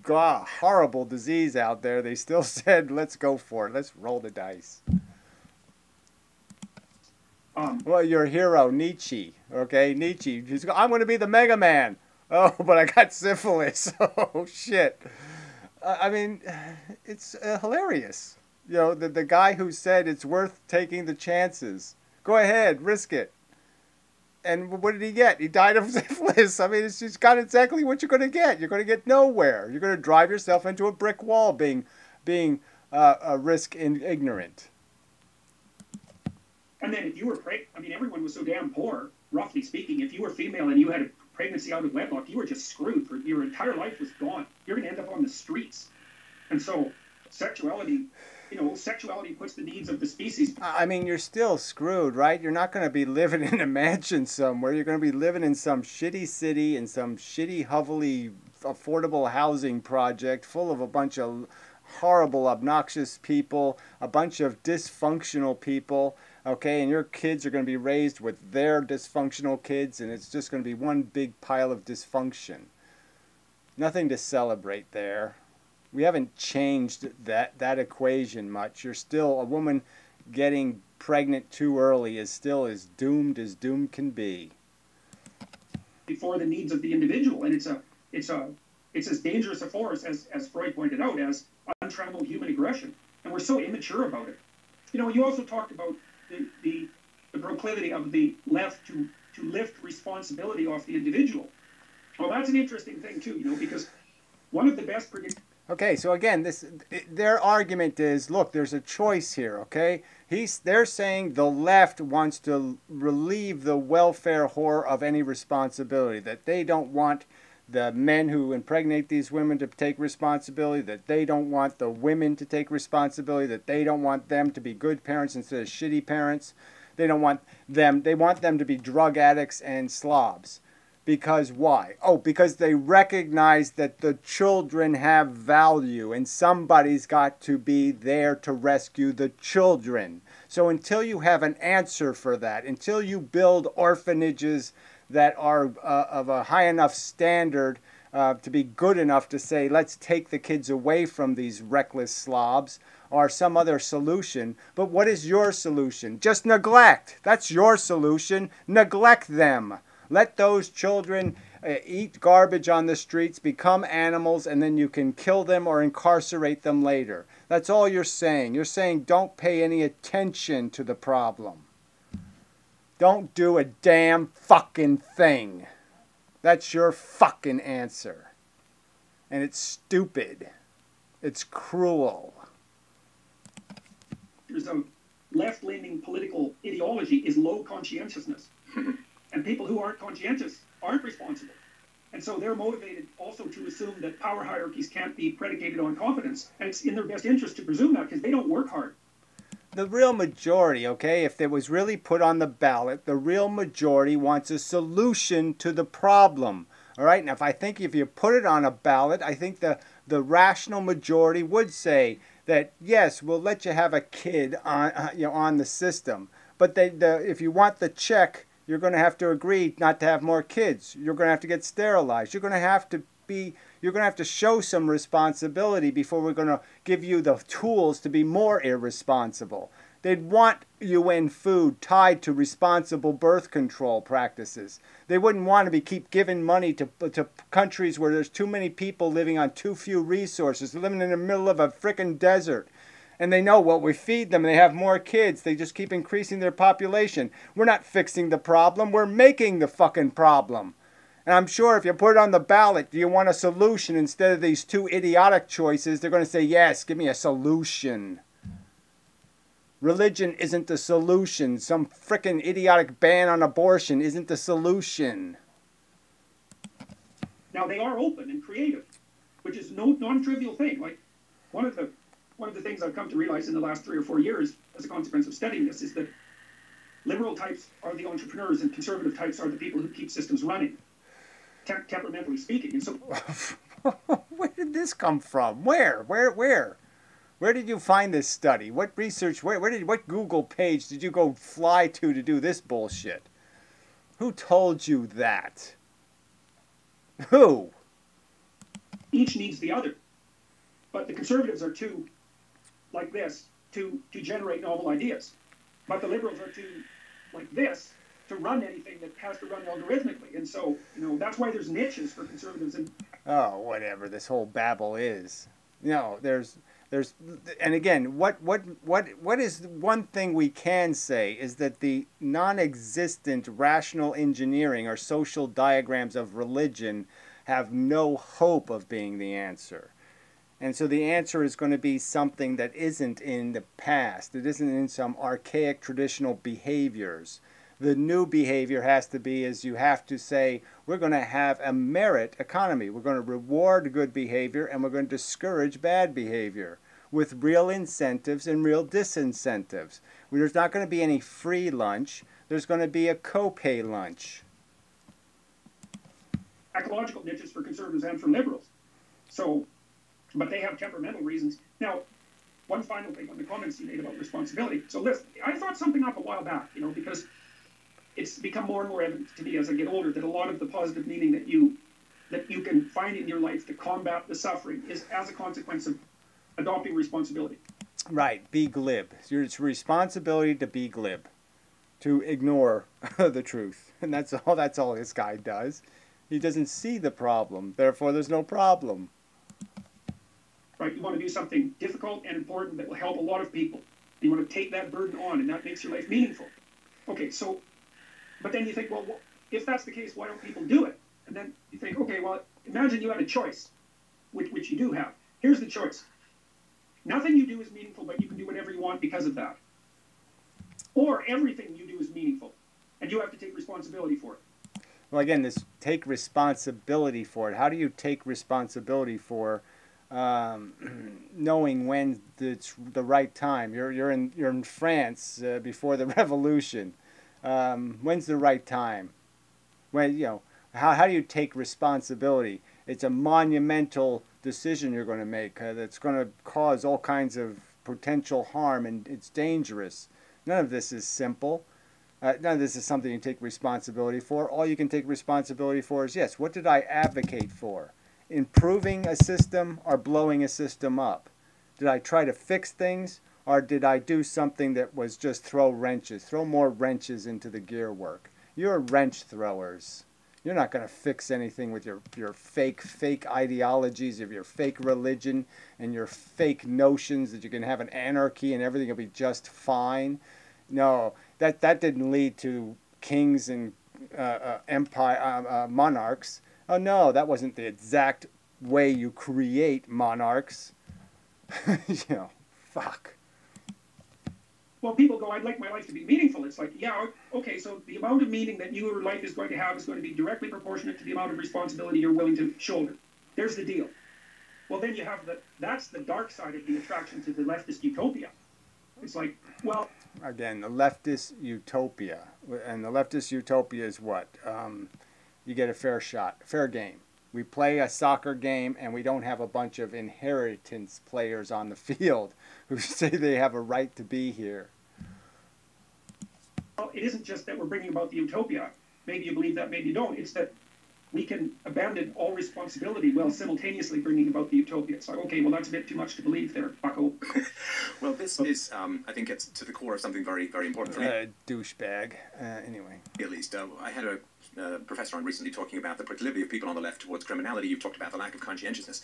horrible disease out there, they still said, let's go for it. Let's roll the dice. Well, your hero, Nietzsche, okay? Nietzsche, I'm going to be the Mega Man. Oh, but I got syphilis. Oh, shit. I mean, it's hilarious. You know, the guy who said it's worth taking the chances. Go ahead, risk it. And what did he get? He died of syphilis. I mean, it's just got exactly what you're going to get. You're going to get nowhere. You're going to drive yourself into a brick wall being risk ignorant. And then if you were pregnant, I mean, everyone was so damn poor, roughly speaking. If you were female and you had a pregnancy out of wedlock, you were just screwed. For your entire life was gone. You're going to end up on the streets. And so sexuality, sexuality puts the needs of the species. I mean, you're still screwed, right? You're not going to be living in a mansion somewhere. You're going to be living in some shitty city, in some shitty, hovely, affordable housing project full of a bunch of horrible, obnoxious people, a bunch of dysfunctional people. Okay, and your kids are going to be raised with their dysfunctional kids, and it's just going to be one big pile of dysfunction. Nothing to celebrate there. We haven't changed that equation much. You're still, a woman getting pregnant too early is still as doomed can be. Before the needs of the individual, and it's as dangerous a force as Freud pointed out as untrammeled human aggression, and we're so immature about it. You also talked about the proclivity of the left to lift responsibility off the individual. Well, that's an interesting thing too, because one of the best predictors. Okay, so again, their argument is, look, there's a choice here. Okay, they're saying the left wants to relieve the welfare whore of any responsibility, that they don't want the men who impregnate these women to take responsibility, that they don't want the women to take responsibility, that they don't want them to be good parents instead of shitty parents. They want them to be drug addicts and slobs. Because why? Oh, because they recognize that the children have value and somebody's got to be there to rescue the children. So until you have an answer for that, until you build orphanages that are of a high enough standard to be good enough to say, let's take the kids away from these reckless slobs, or some other solution. But what is your solution? Just neglect. That's your solution. Neglect them. Let those children eat garbage on the streets, become animals, and then you can kill them or incarcerate them later. That's all you're saying. You're saying don't pay any attention to the problem. Don't do a damn fucking thing. That's your fucking answer. And it's stupid. It's cruel. There's a left-leaning political ideology is low conscientiousness. And people who aren't conscientious aren't responsible. And so they're motivated also to assume that power hierarchies can't be predicated on competence. And it's in their best interest to presume that because they don't work hard. The real majority, okay, if it was really put on the ballot, the real majority wants a solution to the problem. All right, now if you put it on a ballot, I think the rational majority would say that, yes, we'll let you have a kid on the system. But if you want the check, you're going to have to agree not to have more kids. You're going to have to get sterilized. You're going to have to show some responsibility before we're going to give you the tools to be more irresponsible. They'd want UN food tied to responsible birth control practices. They wouldn't want to keep giving money to countries where there's too many people living on too few resources, living in the middle of a frickin' desert. And they know, well, we feed them and they have more kids. They just keep increasing their population. We're not fixing the problem. We're making the fucking problem. And I'm sure if you put it on the ballot, do you want a solution instead of these two idiotic choices? They're going to say, yes, give me a solution. Religion isn't the solution. Some frickin' idiotic ban on abortion isn't the solution. Now, they are open and creative, which is no non-trivial thing. Like, one of one of the things I've come to realize in the last 3 or 4 years as a consequence of studying this is that liberal types are the entrepreneurs and conservative types are the people who keep systems running, temperamentally speaking. And so, where did this come from? Where? Where did you find this study? What research? What Google page did you go fly to do this bullshit? Who told you that? Who? Each needs the other, but the conservatives are too, like this, to generate novel ideas, but the liberals are too, like this, to run anything that has to run algorithmically. And so, that's why there's niches for conservatives. And whatever this whole babble is. There's, and again, what is one thing we can say is that the non-existent rational engineering or social diagrams of religion have no hope of being the answer. And so the answer is going to be something that isn't in the past. It isn't in some archaic traditional behaviors. The new behavior has to be is you have to say, we're going to have a merit economy. We're going to reward good behavior and we're going to discourage bad behavior with real incentives and real disincentives. There's not going to be any free lunch. There's going to be a co-pay lunch. Ecological niches for conservatives and for liberals. So, but they have temperamental reasons. Now, one final thing on the comments you made about responsibility. So listen, I thought something up a while back, because it's become more and more evident to me as I get older that a lot of the positive meaning that you can find in your life to combat the suffering is as a consequence of adopting responsibility. Right, be glib. It's your responsibility to be glib, to ignore the truth. And that's all this guy does. He doesn't see the problem, therefore there's no problem. Right, you want to do something difficult and important that will help a lot of people. You want to take that burden on, and that makes your life meaningful. Okay, so, but then you think, well, if that's the case, why don't people do it? And then you think, okay, well, imagine you had a choice, which you do have. Here's the choice. Nothing you do is meaningful, but you can do whatever you want because of that. Or everything you do is meaningful, and you have to take responsibility for it. Well, again, this take responsibility for it. How do you take responsibility for knowing when it's the right time? You're in France before the revolution. When's the right time? When how do you take responsibility? It's a monumental decision you're going to make that's going to cause all kinds of potential harm, and it's dangerous. None of this is simple. None of this is something you take responsibility for. All you can take responsibility for is, yes, what did I advocate for? Improving a system or blowing a system up? Did I try to fix things, or did I do something that was just throw more wrenches into the gear work? You're wrench throwers. You're not going to fix anything with your fake ideologies of your fake religion and your fake notions that you can have an anarchy and everything will be just fine. No, that didn't lead to kings and monarchs. Oh no, that wasn't the exact way you create monarchs. Fuck. Well, people go, I'd like my life to be meaningful. It's like, yeah, okay, so the amount of meaning that your life is going to have is going to be directly proportionate to the amount of responsibility you're willing to shoulder. There's the deal. Well, then you have that's the dark side of the attraction to the leftist utopia. It's like, well... Again, the leftist utopia. And the leftist utopia is what? You get a fair game. We play a soccer game and we don't have a bunch of inheritance players on the field who say they have a right to be here. Well, it isn't just that we're bringing about the utopia. Maybe you believe that, maybe you don't. It's that we can abandon all responsibility while simultaneously bringing about the utopia. It's like, okay, well, that's a bit too much to believe there, bucko. Well, this is, I think, it's to the core of something very, very important for me. Douchebag. Anyway. At least. I had a professor on recently talking about the proclivity of people on the left towards criminality. You've talked about the lack of conscientiousness.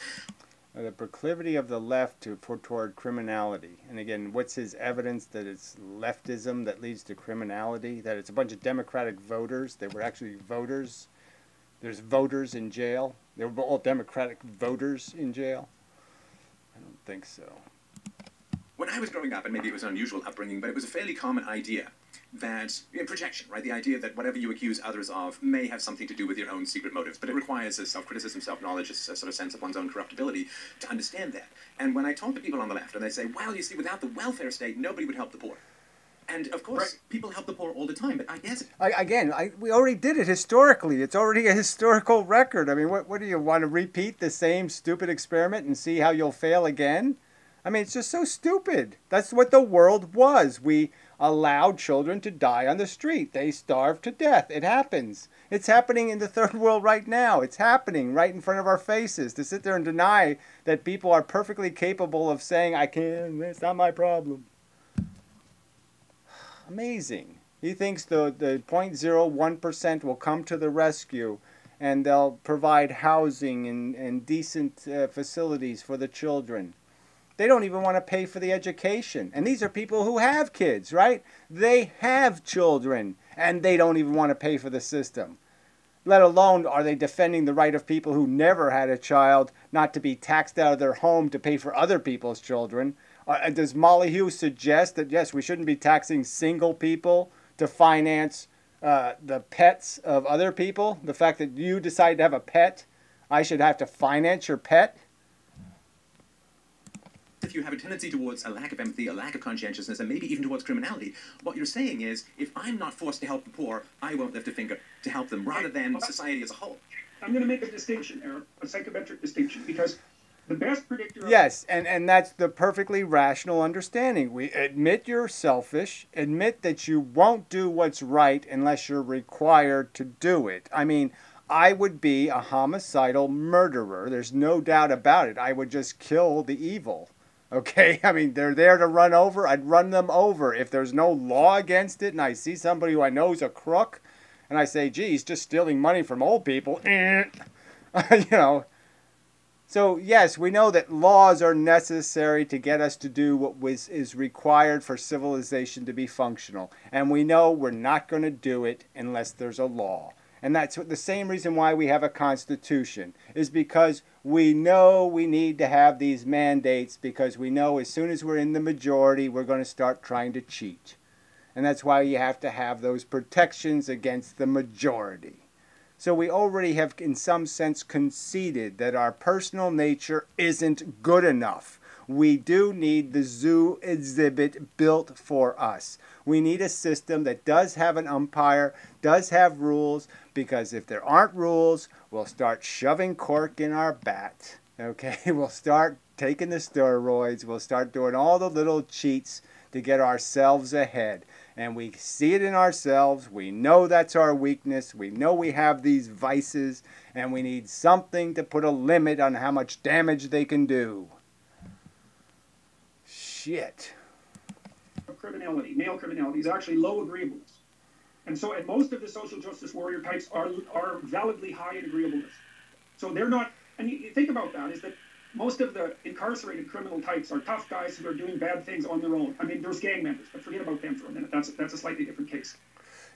The proclivity of the left toward criminality. And again, what's his evidence that it's leftism that leads to criminality? That it's a bunch of Democratic voters that were actually voters? There's voters in jail? They were all Democratic voters in jail? I don't think so. when I was growing up, and maybe it was an unusual upbringing, but it was a fairly common idea that projection, right? The idea that whatever you accuse others of may have something to do with your own secret motives, but it requires a self-criticism, self-knowledge, a sort of sense of one's own corruptibility to understand that. And when I talk to people on the left, and they say, well, you see, without the welfare state, nobody would help the poor. And of course, right, people help the poor all the time, but I guess... We already did it historically. It's already a historical record. I mean, what do you want to repeat the same stupid experiment and see how you'll fail again? I mean, it's just so stupid. That's what the world was. We allowed children to die on the street. They starved to death. It happens. It's happening in the third world right now. It's happening right in front of our faces. To sit there and deny that people are perfectly capable of saying, I can't, it's not my problem. Amazing. He thinks the 0.01% will come to the rescue and they'll provide housing and decent facilities for the children. They don't even want to pay for the education. And these are people who have kids, right? They have children and they don't even want to pay for the system. Let alone are they defending the right of people who never had a child not to be taxed out of their home to pay for other people's children. Does Molyneux suggest that, yes, we shouldn't be taxing single people to finance the pets of other people? The fact that you decide to have a pet, I should have to finance your pet? If you have a tendency towards a lack of empathy, a lack of conscientiousness, and maybe even towards criminality, what you're saying is, if I'm not forced to help the poor, I won't lift a finger to help them, rather than society as a whole. I'm going to make a distinction, Eric, a psychometric distinction, because the best predictor of... Yes, and that's the perfectly rational understanding. We admit you're selfish, admit that you won't do what's right unless you're required to do it. I mean, I would be a homicidal murderer. There's no doubt about it. I would just kill the evil. Okay, I mean, they're there to run over. I'd run them over. If there's no law against it and I see somebody who I know is a crook and I say, gee, he's just stealing money from old people, you know. So, yes, we know that laws are necessary to get us to do what is required for civilization to be functional. And we know we're not going to do it unless there's a law. And that's the same reason why we have a constitution, is because we know we need to have these mandates, because we know as soon as we're in the majority, we're going to start trying to cheat. And that's why you have to have those protections against the majority. So we already have, in some sense, conceded that our personal nature isn't good enough. We do need the zoo exhibit built for us. We need a system that does have an umpire, does have rules, because if there aren't rules, we'll start shoving cork in our bat. Okay, we'll start taking the steroids, we'll start doing all the little cheats to get ourselves ahead. And we see it in ourselves, we know that's our weakness, we know we have these vices, and we need something to put a limit on how much damage they can do. Shit. Criminality, male criminality, is actually low agreeableness. And so, and most of the social justice warrior types are validly high in agreeableness. So they're not, and you think about that, is that most of the incarcerated criminal types are tough guys who are doing bad things on their own. I mean, there's gang members, but forget about them for a minute. That's a slightly different case.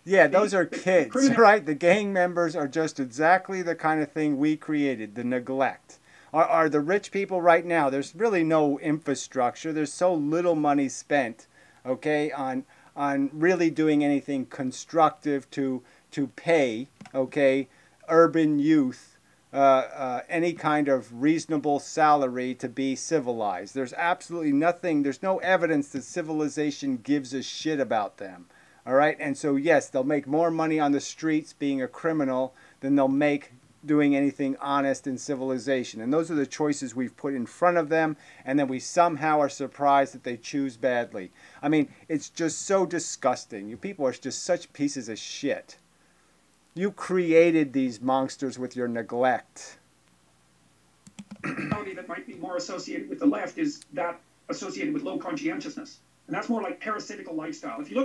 Yeah, those are kids, right? The gang members are just exactly the kind of thing we created, the neglect. Are the rich people right now, there's really no infrastructure. There's so little money spent, okay, on really doing anything constructive to pay, okay, urban youth any kind of reasonable salary to be civilized. There's absolutely nothing, there's no evidence that civilization gives a shit about them. All right, and so yes, they'll make more money on the streets being a criminal than they'll make doing anything honest in civilization. And those are the choices we've put in front of them, and then we somehow are surprised that they choose badly. I mean, it's just so disgusting. You people are just such pieces of shit. You created these monsters with your neglect. That might be more associated with the left is that associated with low conscientiousness. And that's more like parasitical lifestyle. If you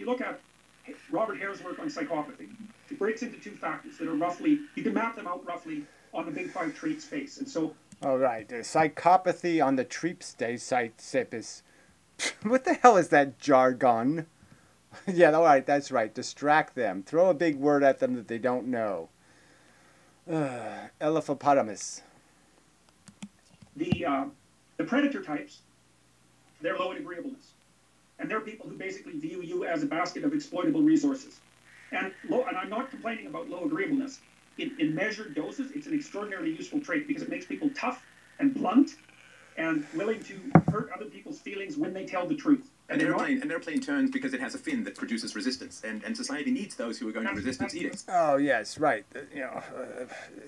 look at Robert Hare's work on psychopathy, it breaks into two factors that are roughly, you can map them out roughly on the big five trait space. And so... All right, psychopathy on the treep space. What the hell is that jargon? Yeah, all right, that's right. Distract them. Throw a big word at them that they don't know. Elephopotamus. The predator types they're low in agreeableness. And they're people who basically view you as a basket of exploitable resources. And I'm not complaining about low agreeableness. In measured doses, it's an extraordinarily useful trait because it makes people tough and blunt and willing to hurt other people's feelings when they tell the truth. And they're playing turns because it has a fin that produces resistance, and society needs those who are going to resist its edicts. Oh yes, right. You know,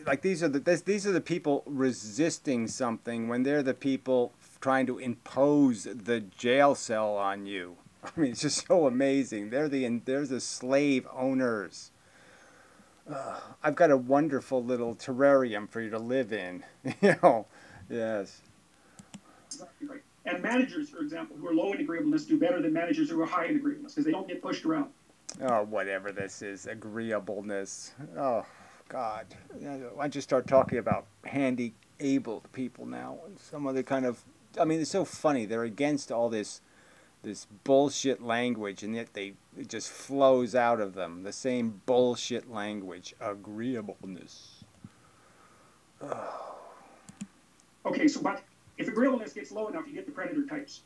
like these are the people resisting something when they're the people trying to impose the jail cell on you. I mean, it's just so amazing. They're the slave owners. I've got a wonderful little terrarium for you to live in. You know, yes. Exactly right. And managers, for example, who are low in agreeableness do better than managers who are high in agreeableness because they don't get pushed around. Oh, whatever this is, agreeableness. Oh, God. Why don't you start talking about handy-abled people now and some other kind of... I mean, it's so funny. They're against all this bullshit language, and yet it just flows out of them. The same bullshit language. Agreeableness. Oh. Okay, so but... if agreeableness gets low enough, you get the predator types.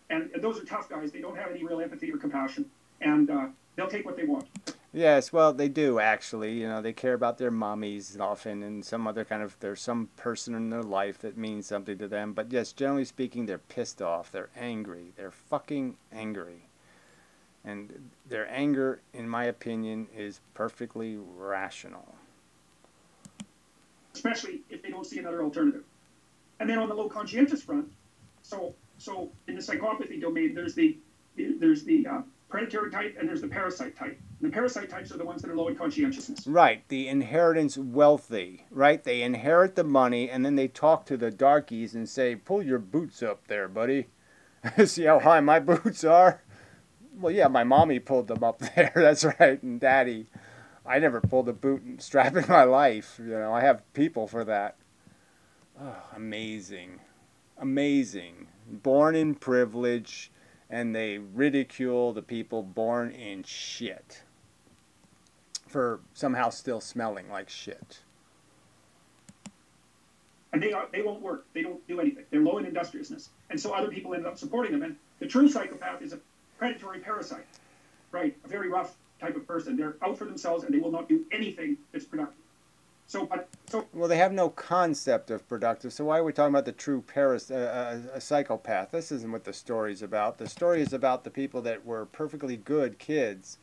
And those are tough guys. They don't have any real empathy or compassion. And they'll take what they want. Yes, well, they do, actually. You know, they care about their mommies often and some other kind of... there's some person in their life that means something to them. But yes, generally speaking, they're pissed off. They're angry. They're fucking angry. And their anger, in my opinion, is perfectly rational. Especially if they don't see another alternative. And then on the low conscientious front, so in the psychopathy domain, there's the predatory type and there's the parasite type. And the parasite types are the ones that are low in conscientiousness. Right, the inheritance wealthy, right? They inherit the money and then they talk to the darkies and say, pull your boots up there, buddy. See how high my boots are? Well, yeah, my mommy pulled them up there, that's right, and daddy. I never pulled a boot and strap in my life, you know, I have people for that. Oh, amazing. Amazing. Born in privilege, and they ridicule the people born in shit for somehow still smelling like shit. And they won't work. They don't do anything. They're low in industriousness. And so other people end up supporting them. And the true psychopath is a predatory parasite, right? A very rough type of person. They're out for themselves, and they will not do anything that's productive. Well, they have no concept of productive, so why are we talking about the true a psychopath? This isn't what the story's about. The story is about the people that were perfectly good kids,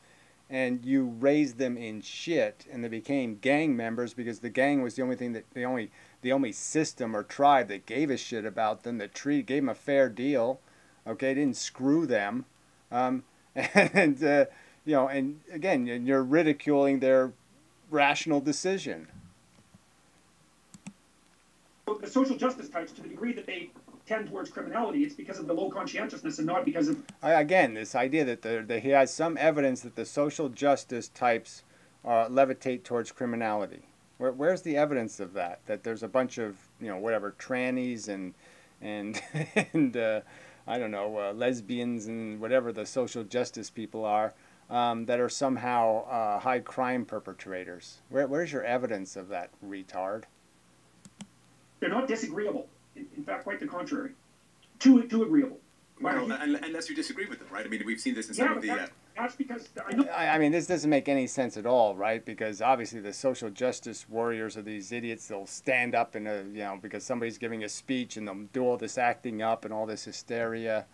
and you raised them in shit, and they became gang members because the gang was the only thing that the only system or tribe that gave a shit about them, that gave them a fair deal, okay, didn't screw them, and you know, and again, you're ridiculing their rational decision. The social justice types, to the degree that they tend towards criminality, it's because of the low conscientiousness and not because of... Again, this idea that he has some evidence that the social justice types levitate towards criminality. Where's the evidence of that? That there's a bunch of, you know, whatever, trannies and I don't know, lesbians and whatever the social justice people are, that are somehow high crime perpetrators. Where's your evidence of that, retard? They're not disagreeable. In fact, quite the contrary. Too agreeable. Well, unless you disagree with them, right? I mean, we've seen this in some of the... That's because I know... I mean, this doesn't make any sense at all, right? Because obviously the social justice warriors are these idiots. They'll stand up in a, you know, because somebody's giving a speech and they'll do all this acting up and all this hysteria.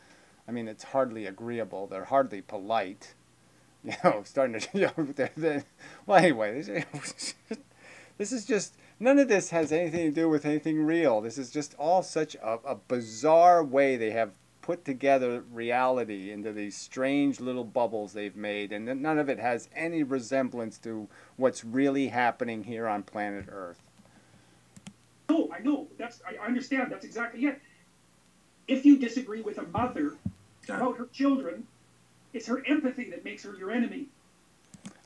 I mean, it's hardly agreeable. They're hardly polite. You know, starting to... You know, well, anyway, this is just... None of this has anything to do with anything real. This is just all such a bizarre way they have put together reality into these strange little bubbles they've made, and none of it has any resemblance to what's really happening here on planet Earth. No, I know. I understand. That's exactly it. If you disagree with a mother about her children, it's her empathy that makes her your enemy.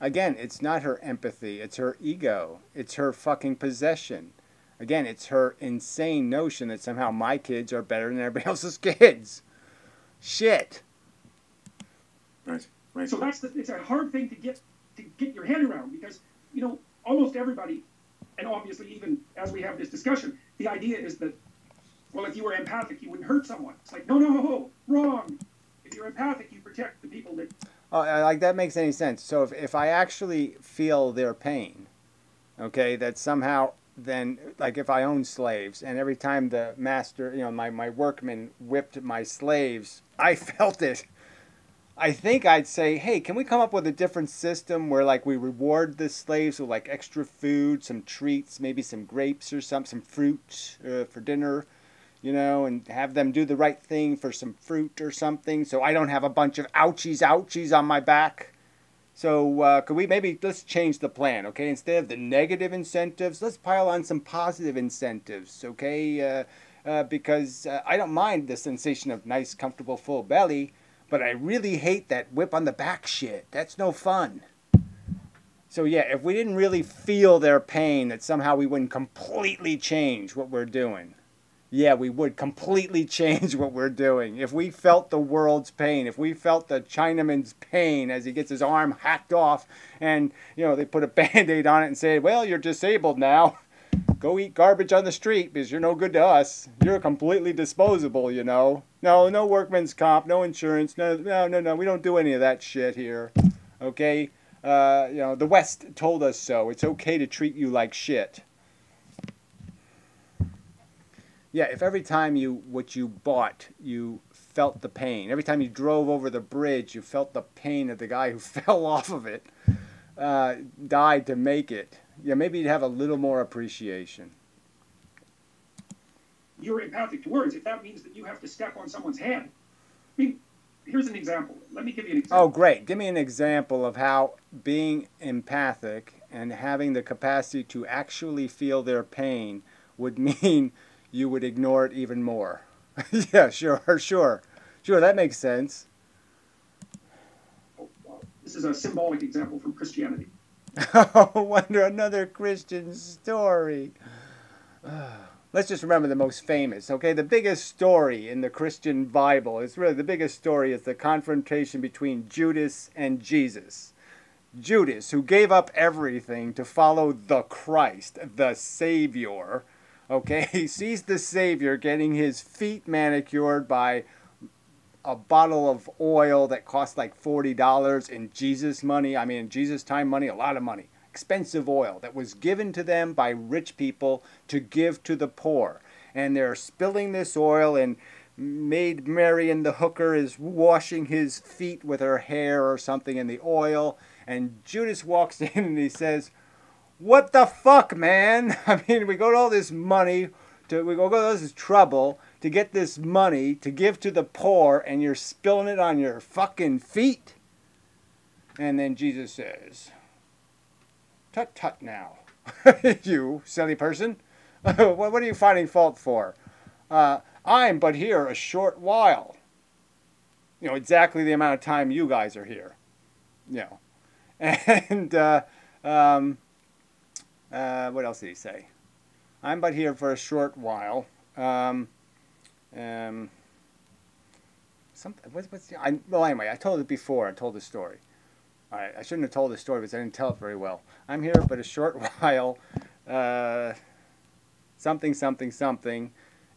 Again, it's not her empathy, it's her ego. It's her fucking possession. Again, it's her insane notion that somehow my kids are better than everybody else's kids. Shit. Right. So it's a hard thing to get your head around because, you know, almost everybody, and obviously even as we have this discussion, the idea is that, well, if you were empathic, you wouldn't hurt someone. It's like, no. Wrong. If you're empathic, you protect the people that. Oh, like that makes any sense. So if I actually feel their pain, okay, that somehow then, like if I own slaves and every time the master, you know, my workmen whipped my slaves, I felt it. I think I'd say, hey, can we come up with a different system where like we reward the slaves with like extra food, some treats, maybe some grapes or some fruit for dinner, you know, and have them do the right thing for some fruit or something so I don't have a bunch of ouchies on my back. So could we maybe, let's change the plan, okay? Instead of the negative incentives, let's pile on some positive incentives, okay? Because I don't mind the sensation of nice, comfortable, full belly, but I really hate that whip on the back shit. That's no fun. So yeah, if we didn't really feel their pain, that somehow we wouldn't completely change what we're doing. Yeah, we would completely change what we're doing. If we felt the world's pain, if we felt the Chinaman's pain as he gets his arm hacked off and, you know, they put a Band-Aid on it and say, well, you're disabled now. Go eat garbage on the street because you're no good to us. You're completely disposable, you know. No workman's comp, no insurance, no. We don't do any of that shit here. Okay? You know, the West told us so. It's okay to treat you like shit. Yeah, if every time what you bought, you felt the pain. Every time you drove over the bridge, you felt the pain of the guy who fell off of it, died to make it. Yeah, maybe you'd have a little more appreciation. You're empathic towards, if that means that you have to step on someone's head. I mean, here's an example. Let me give you an example. Oh, great. Give me an example of how being empathic and having the capacity to actually feel their pain would mean you would ignore it even more. Yeah, sure, that makes sense. Oh, wow. This is a symbolic example from Christianity. Oh, wonder another Christian story. Let's just remember the most famous, okay? The biggest story in the Christian Bible is really the biggest story is the confrontation between Judas and Jesus. Judas, who gave up everything to follow the Christ, the Savior, okay? He sees the Savior getting his feet manicured by a bottle of oil that cost like $40 in Jesus money. I mean, in Jesus time money, a lot of money. Expensive oil that was given to them by rich people to give to the poor. And they're spilling this oil, and Maid Marian the hooker is washing his feet with her hair or something in the oil. And Judas walks in and he says, what the fuck, man? I mean, we got all this money, we go all this trouble to get this money to give to the poor, and you're spilling it on your fucking feet? And then Jesus says, tut tut now, you silly person. What are you finding fault for? I'm but here a short while. You know, exactly the amount of time you guys are here. You know. And, what else did he say? I'm but here for a short while. Well, anyway, I told it before. I told the story. All right, I shouldn't have told the story because I didn't tell it very well. I'm here but a short while. Something.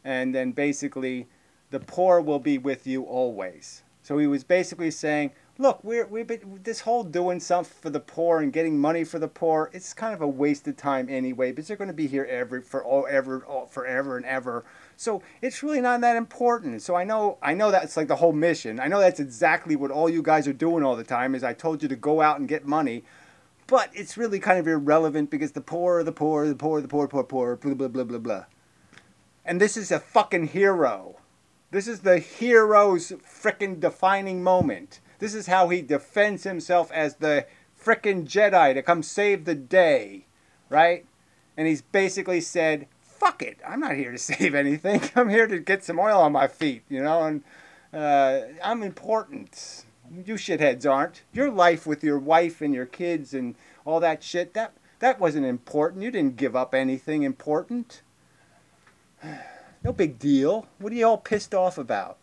And then basically, the poor will be with you always. So he was basically saying, look, we've been this whole doing something for the poor and getting money for the poor. It's kind of a waste of time anyway, because they're going to be here forever and ever. So it's really not that important. So I know that's like the whole mission. I know that's exactly what all you guys are doing all the time. Is I told you to go out and get money, but it's really kind of irrelevant because the poor, blah blah blah blah blah. And this is a fucking hero. This is the hero's frickin' defining moment. This is how he defends himself as the frickin' Jedi to come save the day, right? And he's basically said, fuck it, I'm not here to save anything. I'm here to get some oil on my feet, you know, and I'm important. You shitheads aren't. Your life with your wife and your kids and all that shit, that wasn't important. You didn't give up anything important. No big deal. What are you all pissed off about?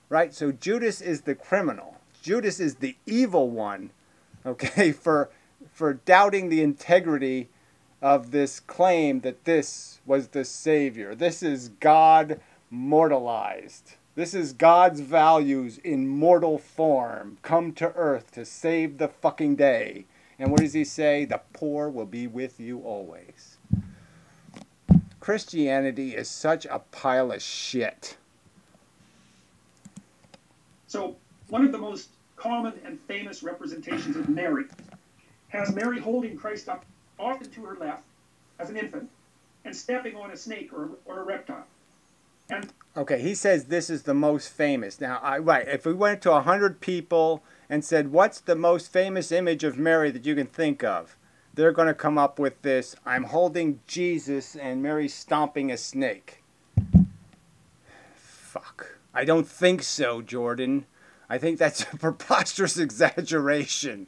Right? So Judas is the criminal. Judas is the evil one, okay, for doubting the integrity of this claim that this was the Savior. This is God mortalized, This is God's values in mortal form, come to earth to save the fucking day. And what does he say? The poor will be with you always. Christianity is such a pile of shit. So one of the most common and famous representations of Mary has Mary holding Christ up often to her left as an infant and stepping on a snake or a reptile. And okay, he says this is the most famous. Now, right, if we went to 100 people and said, what's the most famous image of Mary that you can think of? They're going to come up with this, I'm holding Jesus and Mary stomping a snake. Fuck. I don't think so, Jordan. I think that's a preposterous exaggeration.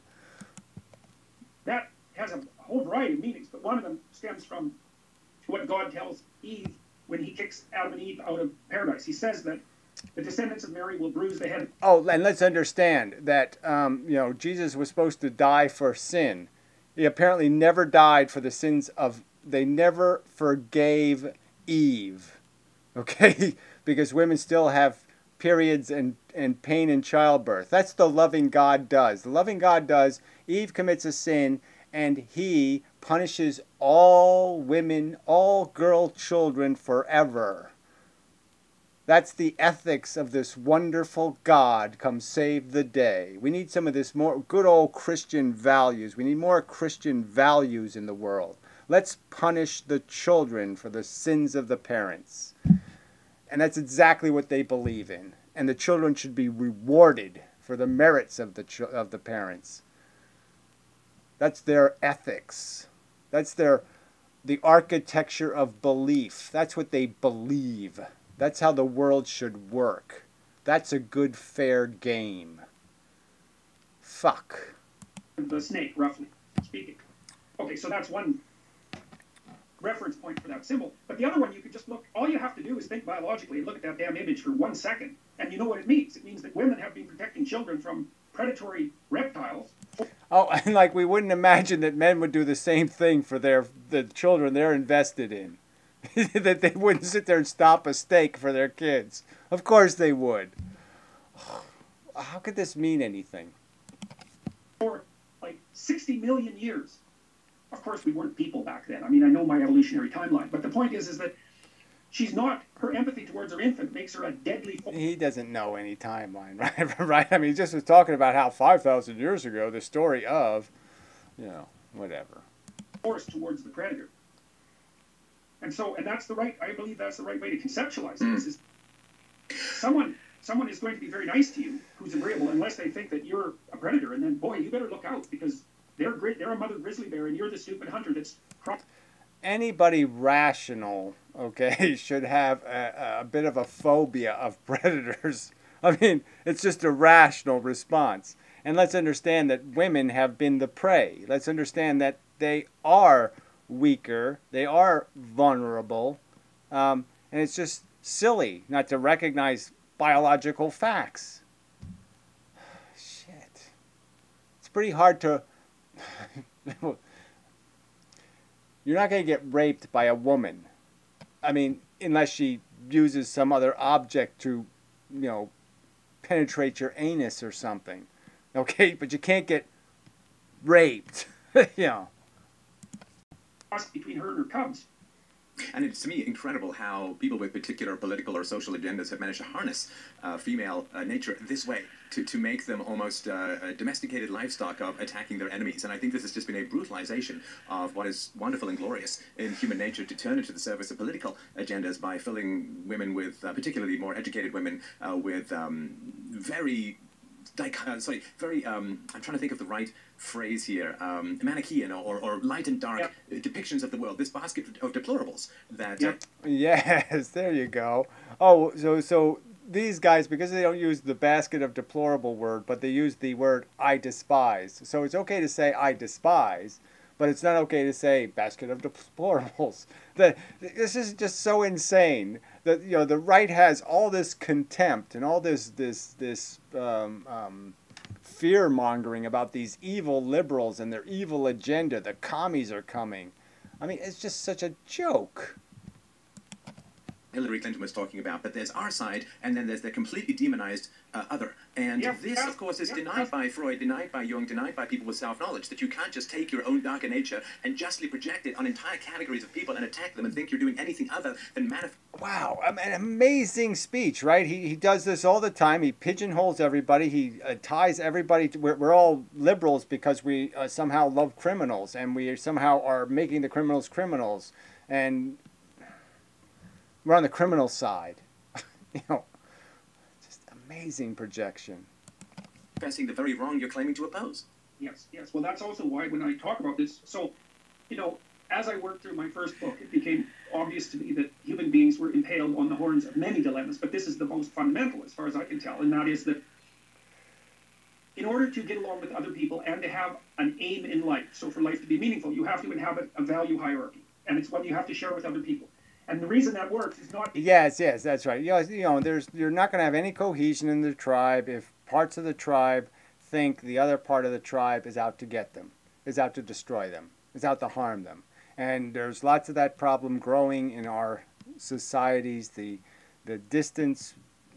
That has a whole variety of meanings, but one of them stems from what God tells Eve when he kicks Adam and Eve out of paradise. He says that the descendants of Mary will bruise the head. Oh, and let's understand that Jesus was supposed to die for sin. He apparently never died for the sins of. They never forgave Eve, okay? Because women still have periods and pain in childbirth. That's the loving God does. The loving God does. Eve commits a sin, and he punishes all women, all girl children forever. That's the ethics of this wonderful God come save the day. We need some of this more good old Christian values. We need more Christian values in the world. Let's punish the children for the sins of the parents. And that's exactly what they believe in. And the children should be rewarded for the merits of the parents. That's their ethics. That's the architecture of belief. That's what they believe. That's how the world should work. That's a good, fair game. Fuck. The snake, roughly speaking. Okay, so that's one reference point for that symbol. But the other one, you could just look, all you have to do is think biologically and look at that damn image for 1 second, and you know what it means. It means that women have been protecting children from predatory reptiles. Oh, and like we wouldn't imagine that men would do the same thing for the children they're invested in. That they wouldn't sit there and stomp a steak for their kids. Of course they would. How could this mean anything? For like 60 million years. Of course, we weren't people back then. I mean, I know my evolutionary timeline, but the point is that she's not, her empathy towards her infant makes her a deadly force. He doesn't know any timeline, right? Right? I mean, he just was talking about how 5,000 years ago, the story of, whatever. Force towards the predator. And so, and that's the right, I believe that's the right way to conceptualize this, is someone is going to be very nice to you who's agreeable unless they think that you're a predator, and then, boy, you better look out because they're a mother grizzly bear and you're the stupid hunter that's... Anybody rational, okay, should have a bit of a phobia of predators. I mean, it's just a rational response. And let's understand that women have been the prey. Let's understand that they are weaker, they are vulnerable, and it's just silly not to recognize biological facts. Shit. It's pretty hard to... You're not going to get raped by a woman. I mean, unless she uses some other object to, penetrate your anus or something. Okay? But you can't get raped. Between her and her cubs. And it's, to me, incredible how people with particular political or social agendas have managed to harness female nature this way to make them almost domesticated livestock of attacking their enemies. And I think this has just been a brutalization of what is wonderful and glorious in human nature to turn into the service of political agendas by filling women with, particularly more educated women, with very... I'm trying to think of the right phrase here, Manichaean or light and dark depictions of the world. This basket of deplorables that... Yes, there you go. Oh, so these guys, because they don't use the basket of deplorable word, but they use the word I despise. So it's okay to say I despise, but it's not okay to say basket of deplorables. This is just so insane that the right has all this contempt and all this fear mongering about these evil liberals and their evil agenda. The commies are coming. I mean, it's just such a joke. Hillary Clinton was talking about, but there's our side, and then there's the completely demonized other. And this, of course, is denied by Freud, denied by Jung, denied by people with self-knowledge, that you can't just take your own darker nature and justly project it on entire categories of people and attack them and think you're doing anything other than manifest. Wow, an amazing speech, right? He does this all the time. He pigeonholes everybody. He ties everybody to, we're all liberals because we somehow love criminals, and we somehow are making the criminals criminals, and we're on the criminal side. You know, just amazing projection. Confessing the very wrong you're claiming to oppose. Yes, yes. Well, that's also why when I talk about this, so, you know, as I worked through my first book, it became obvious to me that human beings were impaled on the horns of many dilemmas, but this is the most fundamental as far as I can tell, and that is that in order to get along with other people and to have an aim in life, so for life to be meaningful, you have to inhabit a value hierarchy, and it's one you have to share with other people. And the reason that works is not... Yes, that's right. You know, you're not going to have any cohesion in the tribe if parts of the tribe think the other part of the tribe is out to get them, is out to destroy them, is out to harm them. And there's lots of that problem growing in our societies. The distance,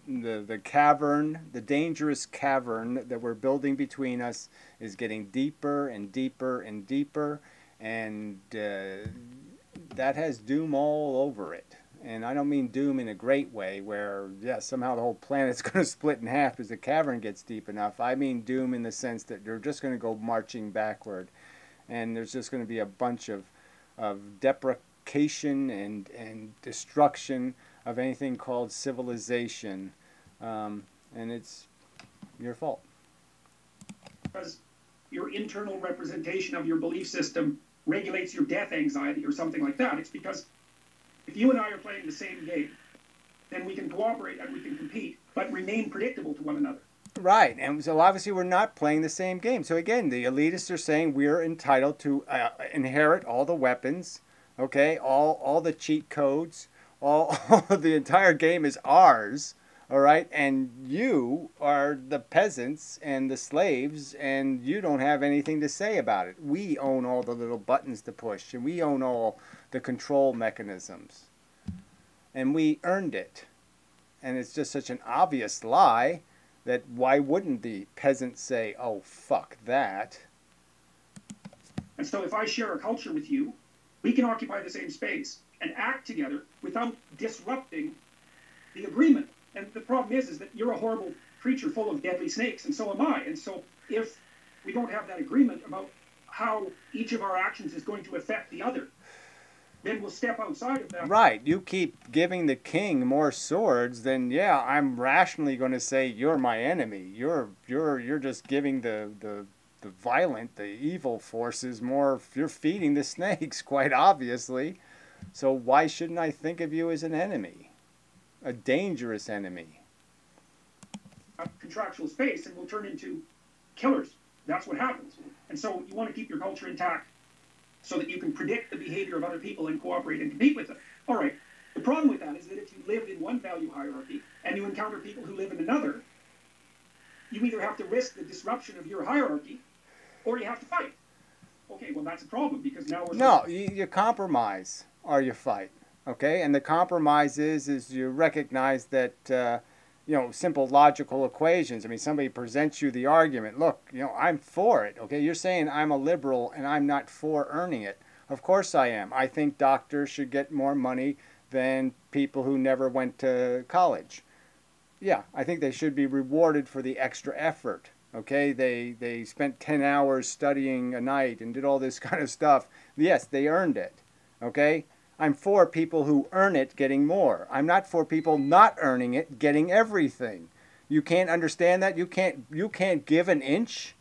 the cavern, the dangerous cavern that we're building between us is getting deeper and deeper and deeper, and that has doom all over it. And I don't mean doom in a great way where, yeah, somehow the whole planet's going to split in half as the cavern gets deep enough. I mean doom in the sense that you're just going to go marching backward, and there's just going to be a bunch of deprecation and destruction of anything called civilization, and it's your fault. Because your internal representation of your belief system regulates your death anxiety or something like that. It's because if you and I are playing the same game, then we can cooperate and we can compete, but remain predictable to one another. Right, and so obviously we're not playing the same game. So again, the elitists are saying we're entitled to inherit all the weapons, okay, all the cheat codes, all the entire game is ours, all right, and you are the peasants and the slaves, and you don't have anything to say about it. We own all the little buttons to push, and we own all the control mechanisms, and we earned it. And it's just such an obvious lie that why wouldn't the peasant say, oh, fuck that? And so if I share a culture with you, we can occupy the same space and act together without disrupting the agreement. And the problem is that you're a horrible creature full of deadly snakes, and so am I. And so if we don't have that agreement about how each of our actions is going to affect the other, then we'll step outside of that. Right. You keep giving the king more swords, then yeah, I'm rationally going to say you're my enemy. You're just giving the violent, the evil forces more. You're feeding the snakes, quite obviously. So why shouldn't I think of you as an enemy? A dangerous enemy. A contractual space, and we'll turn into killers. That's what happens. And so you want to keep your culture intact so that you can predict the behavior of other people and cooperate and compete with them. All right. The problem with that is that if you live in one value hierarchy and you encounter people who live in another, you either have to risk the disruption of your hierarchy or you have to fight. Okay, well, that's a problem because now we're... No, you compromise or you fight. Okay, and the compromise is you recognize that, you know, simple logical equations. I mean, somebody presents you the argument, look, you know, I'm for it. Okay, you're saying I'm a liberal and I'm not for earning it. Of course I am. I think doctors should get more money than people who never went to college. Yeah, I think they should be rewarded for the extra effort. Okay, they spent 10 hours studying a night and did all this kind of stuff. Yes, they earned it. Okay? I'm for people who earn it getting more. I'm not for people not earning it getting everything. You can't understand that? You can't give an inch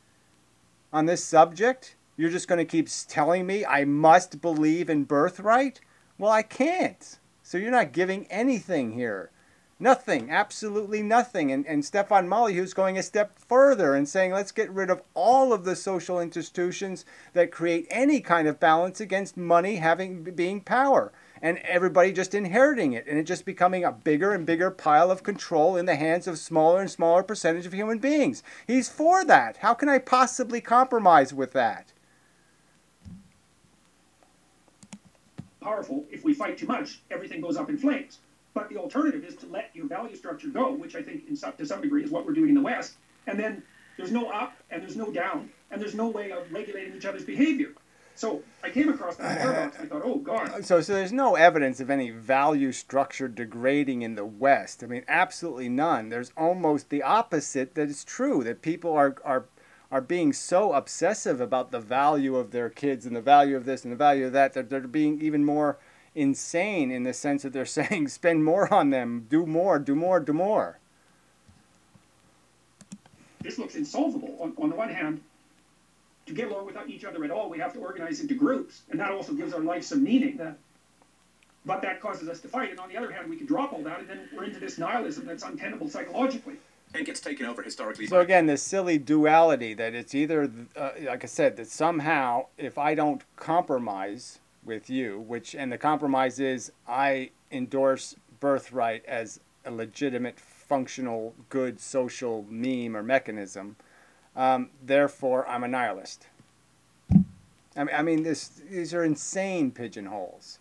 on this subject? You're just going to keep telling me I must believe in birthright? Well, I can't. So you're not giving anything here. Nothing, absolutely nothing. And Stefan Molyneux's going a step further and saying let's get rid of all of the social institutions that create any kind of balance against money being power. And everybody just inheriting it. And it just becoming a bigger and bigger pile of control in the hands of smaller and smaller percentage of human beings. He's for that. How can I possibly compromise with that? Powerful. If we fight too much, everything goes up in flames. But the alternative is to let your value structure go, which I think to some degree is what we're doing in the West. And then there's no up and there's no down and there's no way of regulating each other's behavior. So I came across that paradox and I thought, oh, God. So there's no evidence of any value structure degrading in the West. I mean, absolutely none. There's almost the opposite that is true, that people are being so obsessive about the value of their kids and the value of this and the value of that, that they're being even more insane in the sense that they're saying spend more on them, do more, do more, do more. This looks insolvable. On the one hand, to get along without each other at all, we have to organize into groups, and that also gives our life some meaning. But that causes us to fight. And on the other hand, we can drop all that, and then we're into this nihilism that's untenable psychologically. And gets taken over historically. So again, this silly duality that it's either, like I said, that somehow if I don't compromise with you, and the compromise is I endorse birthright as a legitimate, functional, good social meme or mechanism, therefore I'm a nihilist. I mean, these are insane pigeonholes.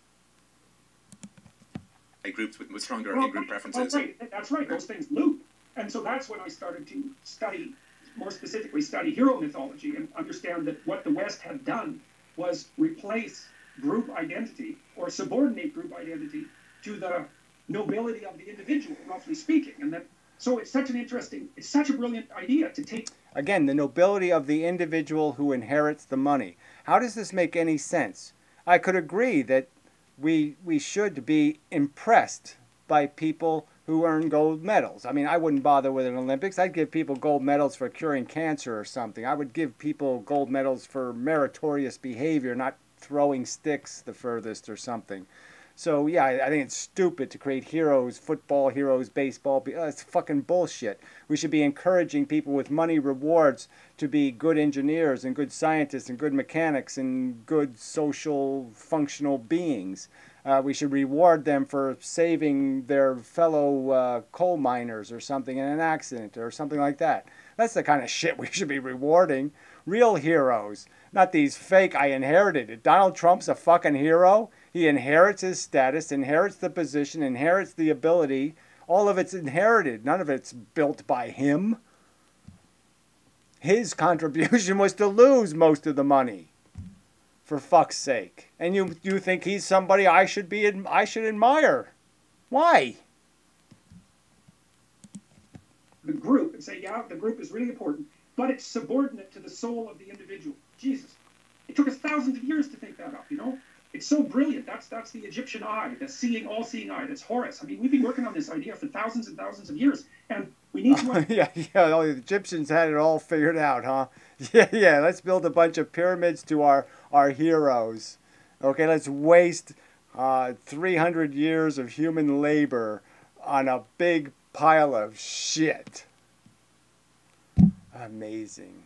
Groups with stronger group preferences. That's right. Those things loop. And so that's when I started to study, more specifically study hero mythology and understand that what the West had done was replace group identity or subordinate group identity to the nobility of the individual, roughly speaking. And that, so it's such a brilliant idea to take. Again, the nobility of the individual who inherits the money. How does this make any sense? I could agree that we should be impressed by people who earn gold medals. I mean, I wouldn't bother with an Olympics. I'd give people gold medals for curing cancer or something. I would give people gold medals for meritorious behavior, not throwing sticks the furthest or something. So, yeah, I think it's stupid to create heroes, football heroes, baseball. It's fucking bullshit. We should be encouraging people with money rewards to be good engineers and good scientists and good mechanics and good social functional beings. We should reward them for saving their fellow coal miners or something in an accident or something like that. That's the kind of shit we should be rewarding. Real heroes, not these fake, I inherited it. Donald Trump's a fucking hero. He inherits his status, inherits the position, inherits the ability. All of it's inherited. None of it's built by him. His contribution was to lose most of the money. For fuck's sake. And you think he's somebody I should admire. Why? The group and say, yeah, the group is really important, but it's subordinate to the soul of the individual. Jesus. It took us thousands of years to think that up, you know? It's so brilliant. That's the Egyptian eye, the all-seeing eye. That's Horus. I mean, we've been working on this idea for thousands and thousands of years, and we need to... yeah, the Egyptians had it all figured out, huh? Yeah, let's build a bunch of pyramids to our heroes. Okay, let's waste 300 years of human labor on a big pile of shit. Amazing.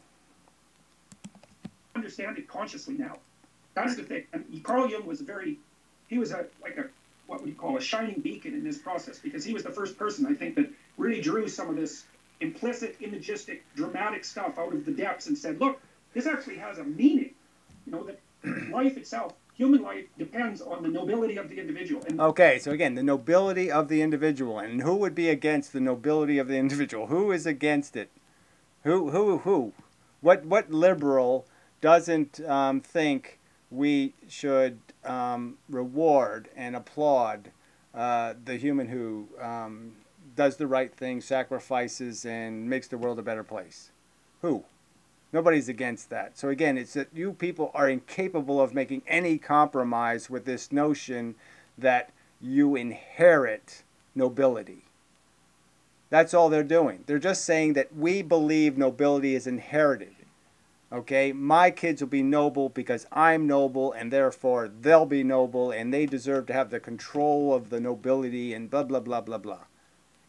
Understand it consciously now. That's the thing. And Carl Jung was he was what would you call a shining beacon in this process, because he was the first person, I think, that really drew some of this implicit, imagistic, dramatic stuff out of the depths and said, look, this actually has a meaning. You know, that life itself, human life, depends on the nobility of the individual. And okay, so again, the nobility of the individual. And who would be against the nobility of the individual? Who is against it? Who? What liberal doesn't think we should reward and applaud the human who does the right thing, sacrifices, and makes the world a better place? Who? Nobody's against that. So again, it's that you people are incapable of making any compromise with this notion that you inherit nobility. That's all they're doing. They're just saying that we believe nobility is inherited. Okay, my kids will be noble because I'm noble, and therefore they'll be noble, and they deserve to have the control of the nobility, and blah, blah, blah, blah, blah.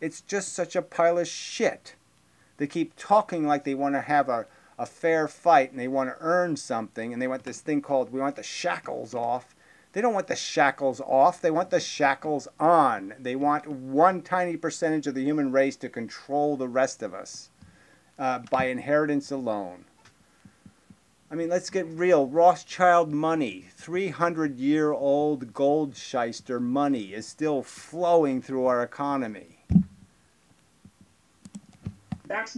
It's just such a pile of shit. They keep talking like they want to have a fair fight, and they want to earn something, and they want this thing called, we want the shackles off. They don't want the shackles off. They want the shackles on. They want one tiny percentage of the human race to control the rest of us by inheritance alone. I mean, let's get real. Rothschild money, 300-year-old Goldscheister money is still flowing through our economy. That's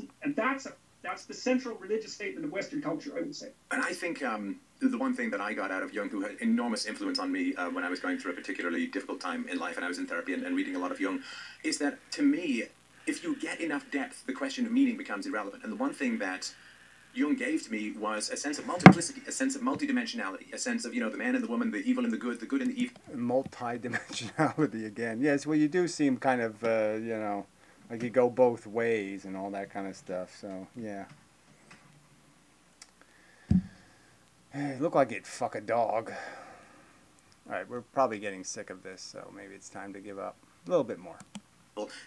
the central religious statement of Western culture, I would say. And I think the one thing that I got out of Jung, who had enormous influence on me when I was going through a particularly difficult time in life and I was in therapy and reading a lot of Jung, is that, to me, if you get enough depth, the question of meaning becomes irrelevant. And the one thing that Jung gave to me was a sense of multiplicity, a sense of multidimensionality, a sense of, the man and the woman, the evil and the good and the evil. Multi-dimensionality again. Yes, well, you do seem kind of, like you go both ways and all that kind of stuff. So, yeah. Look like you'd fuck a dog. All right, we're probably getting sick of this, so maybe it's time to give up. A little bit more.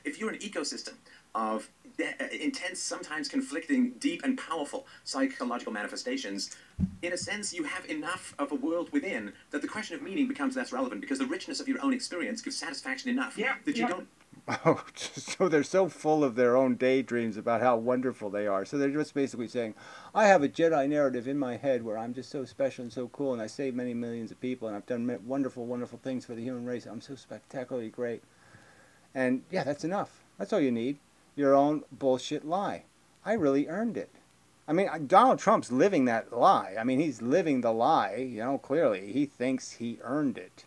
If you're an ecosystem of intense, sometimes conflicting, deep and powerful psychological manifestations, in a sense, you have enough of a world within that the question of meaning becomes less relevant because the richness of your own experience gives satisfaction enough that you don't... Oh, so they're so full of their own daydreams about how wonderful they are. So they're just basically saying, I have a Jedi narrative in my head where I'm just so special and so cool, and I saved many millions of people, and I've done wonderful, wonderful things for the human race. I'm so spectacularly great. And yeah, that's enough. That's all you need. Your own bullshit lie. I really earned it. I mean, Donald Trump's living that lie. I mean, he's living the lie, clearly. He thinks he earned it.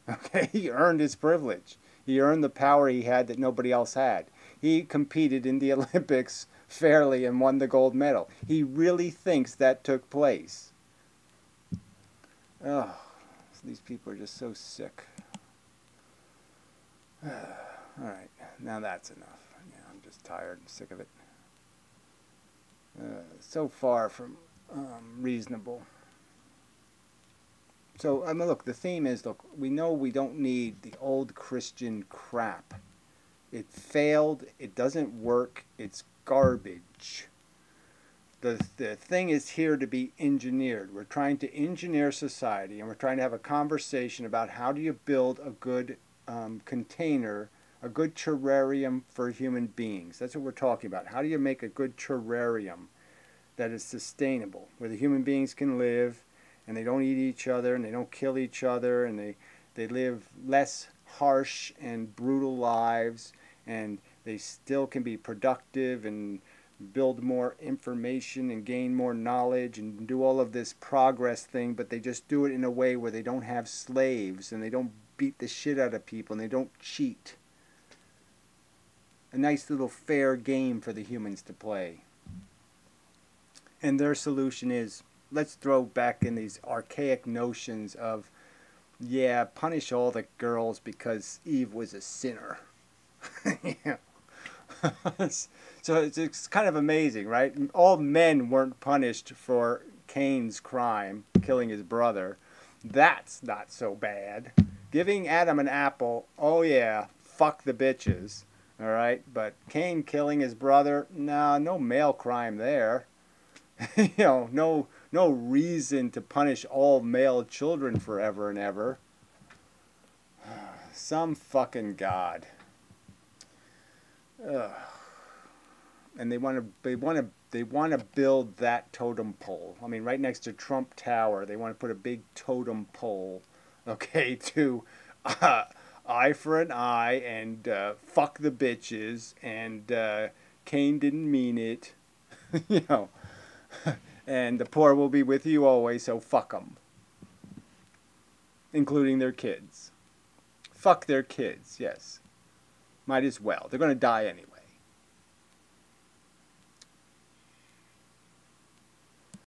Okay, he earned his privilege. He earned the power he had that nobody else had. He competed in the Olympics fairly and won the gold medal. He really thinks that took place. Oh, these people are just so sick. All right, now that's enough. I'm just tired and sick of it. So far from reasonable. So, look, the theme is, look, we know we don't need the old Christian crap. It failed. It doesn't work. It's garbage. The thing is here to be engineered. We're trying to engineer society, and we're trying to have a conversation about how do you build a good container, a good terrarium for human beings. That's what we're talking about. How do you make a good terrarium that is sustainable, where the human beings can live, and they don't eat each other, and they don't kill each other, and they live less harsh and brutal lives, and they still can be productive and build more information and gain more knowledge and do all of this progress thing, but they just do it in a way where they don't have slaves, and they don't beat the shit out of people, and they don't cheat. A nice little fair game for the humans to play. And their solution is, let's throw back in these archaic notions of, yeah, punish all the girls because Eve was a sinner. So it's kind of amazing, right? All men weren't punished for Cain's crime, killing his brother. That's not so bad. Giving Adam an apple, oh yeah, fuck the bitches, all right? But Cain killing his brother, nah, no male crime there. No reason to punish all male children forever and ever. Some fucking God. Ugh. And they want to build that totem pole. I mean, right next to Trump Tower, they want to put a big totem pole, okay, to eye for an eye and fuck the bitches and Cain didn't mean it, and the poor will be with you always, so fuck them. Including their kids. Fuck their kids, yes. Might as well. They're going to die anyway.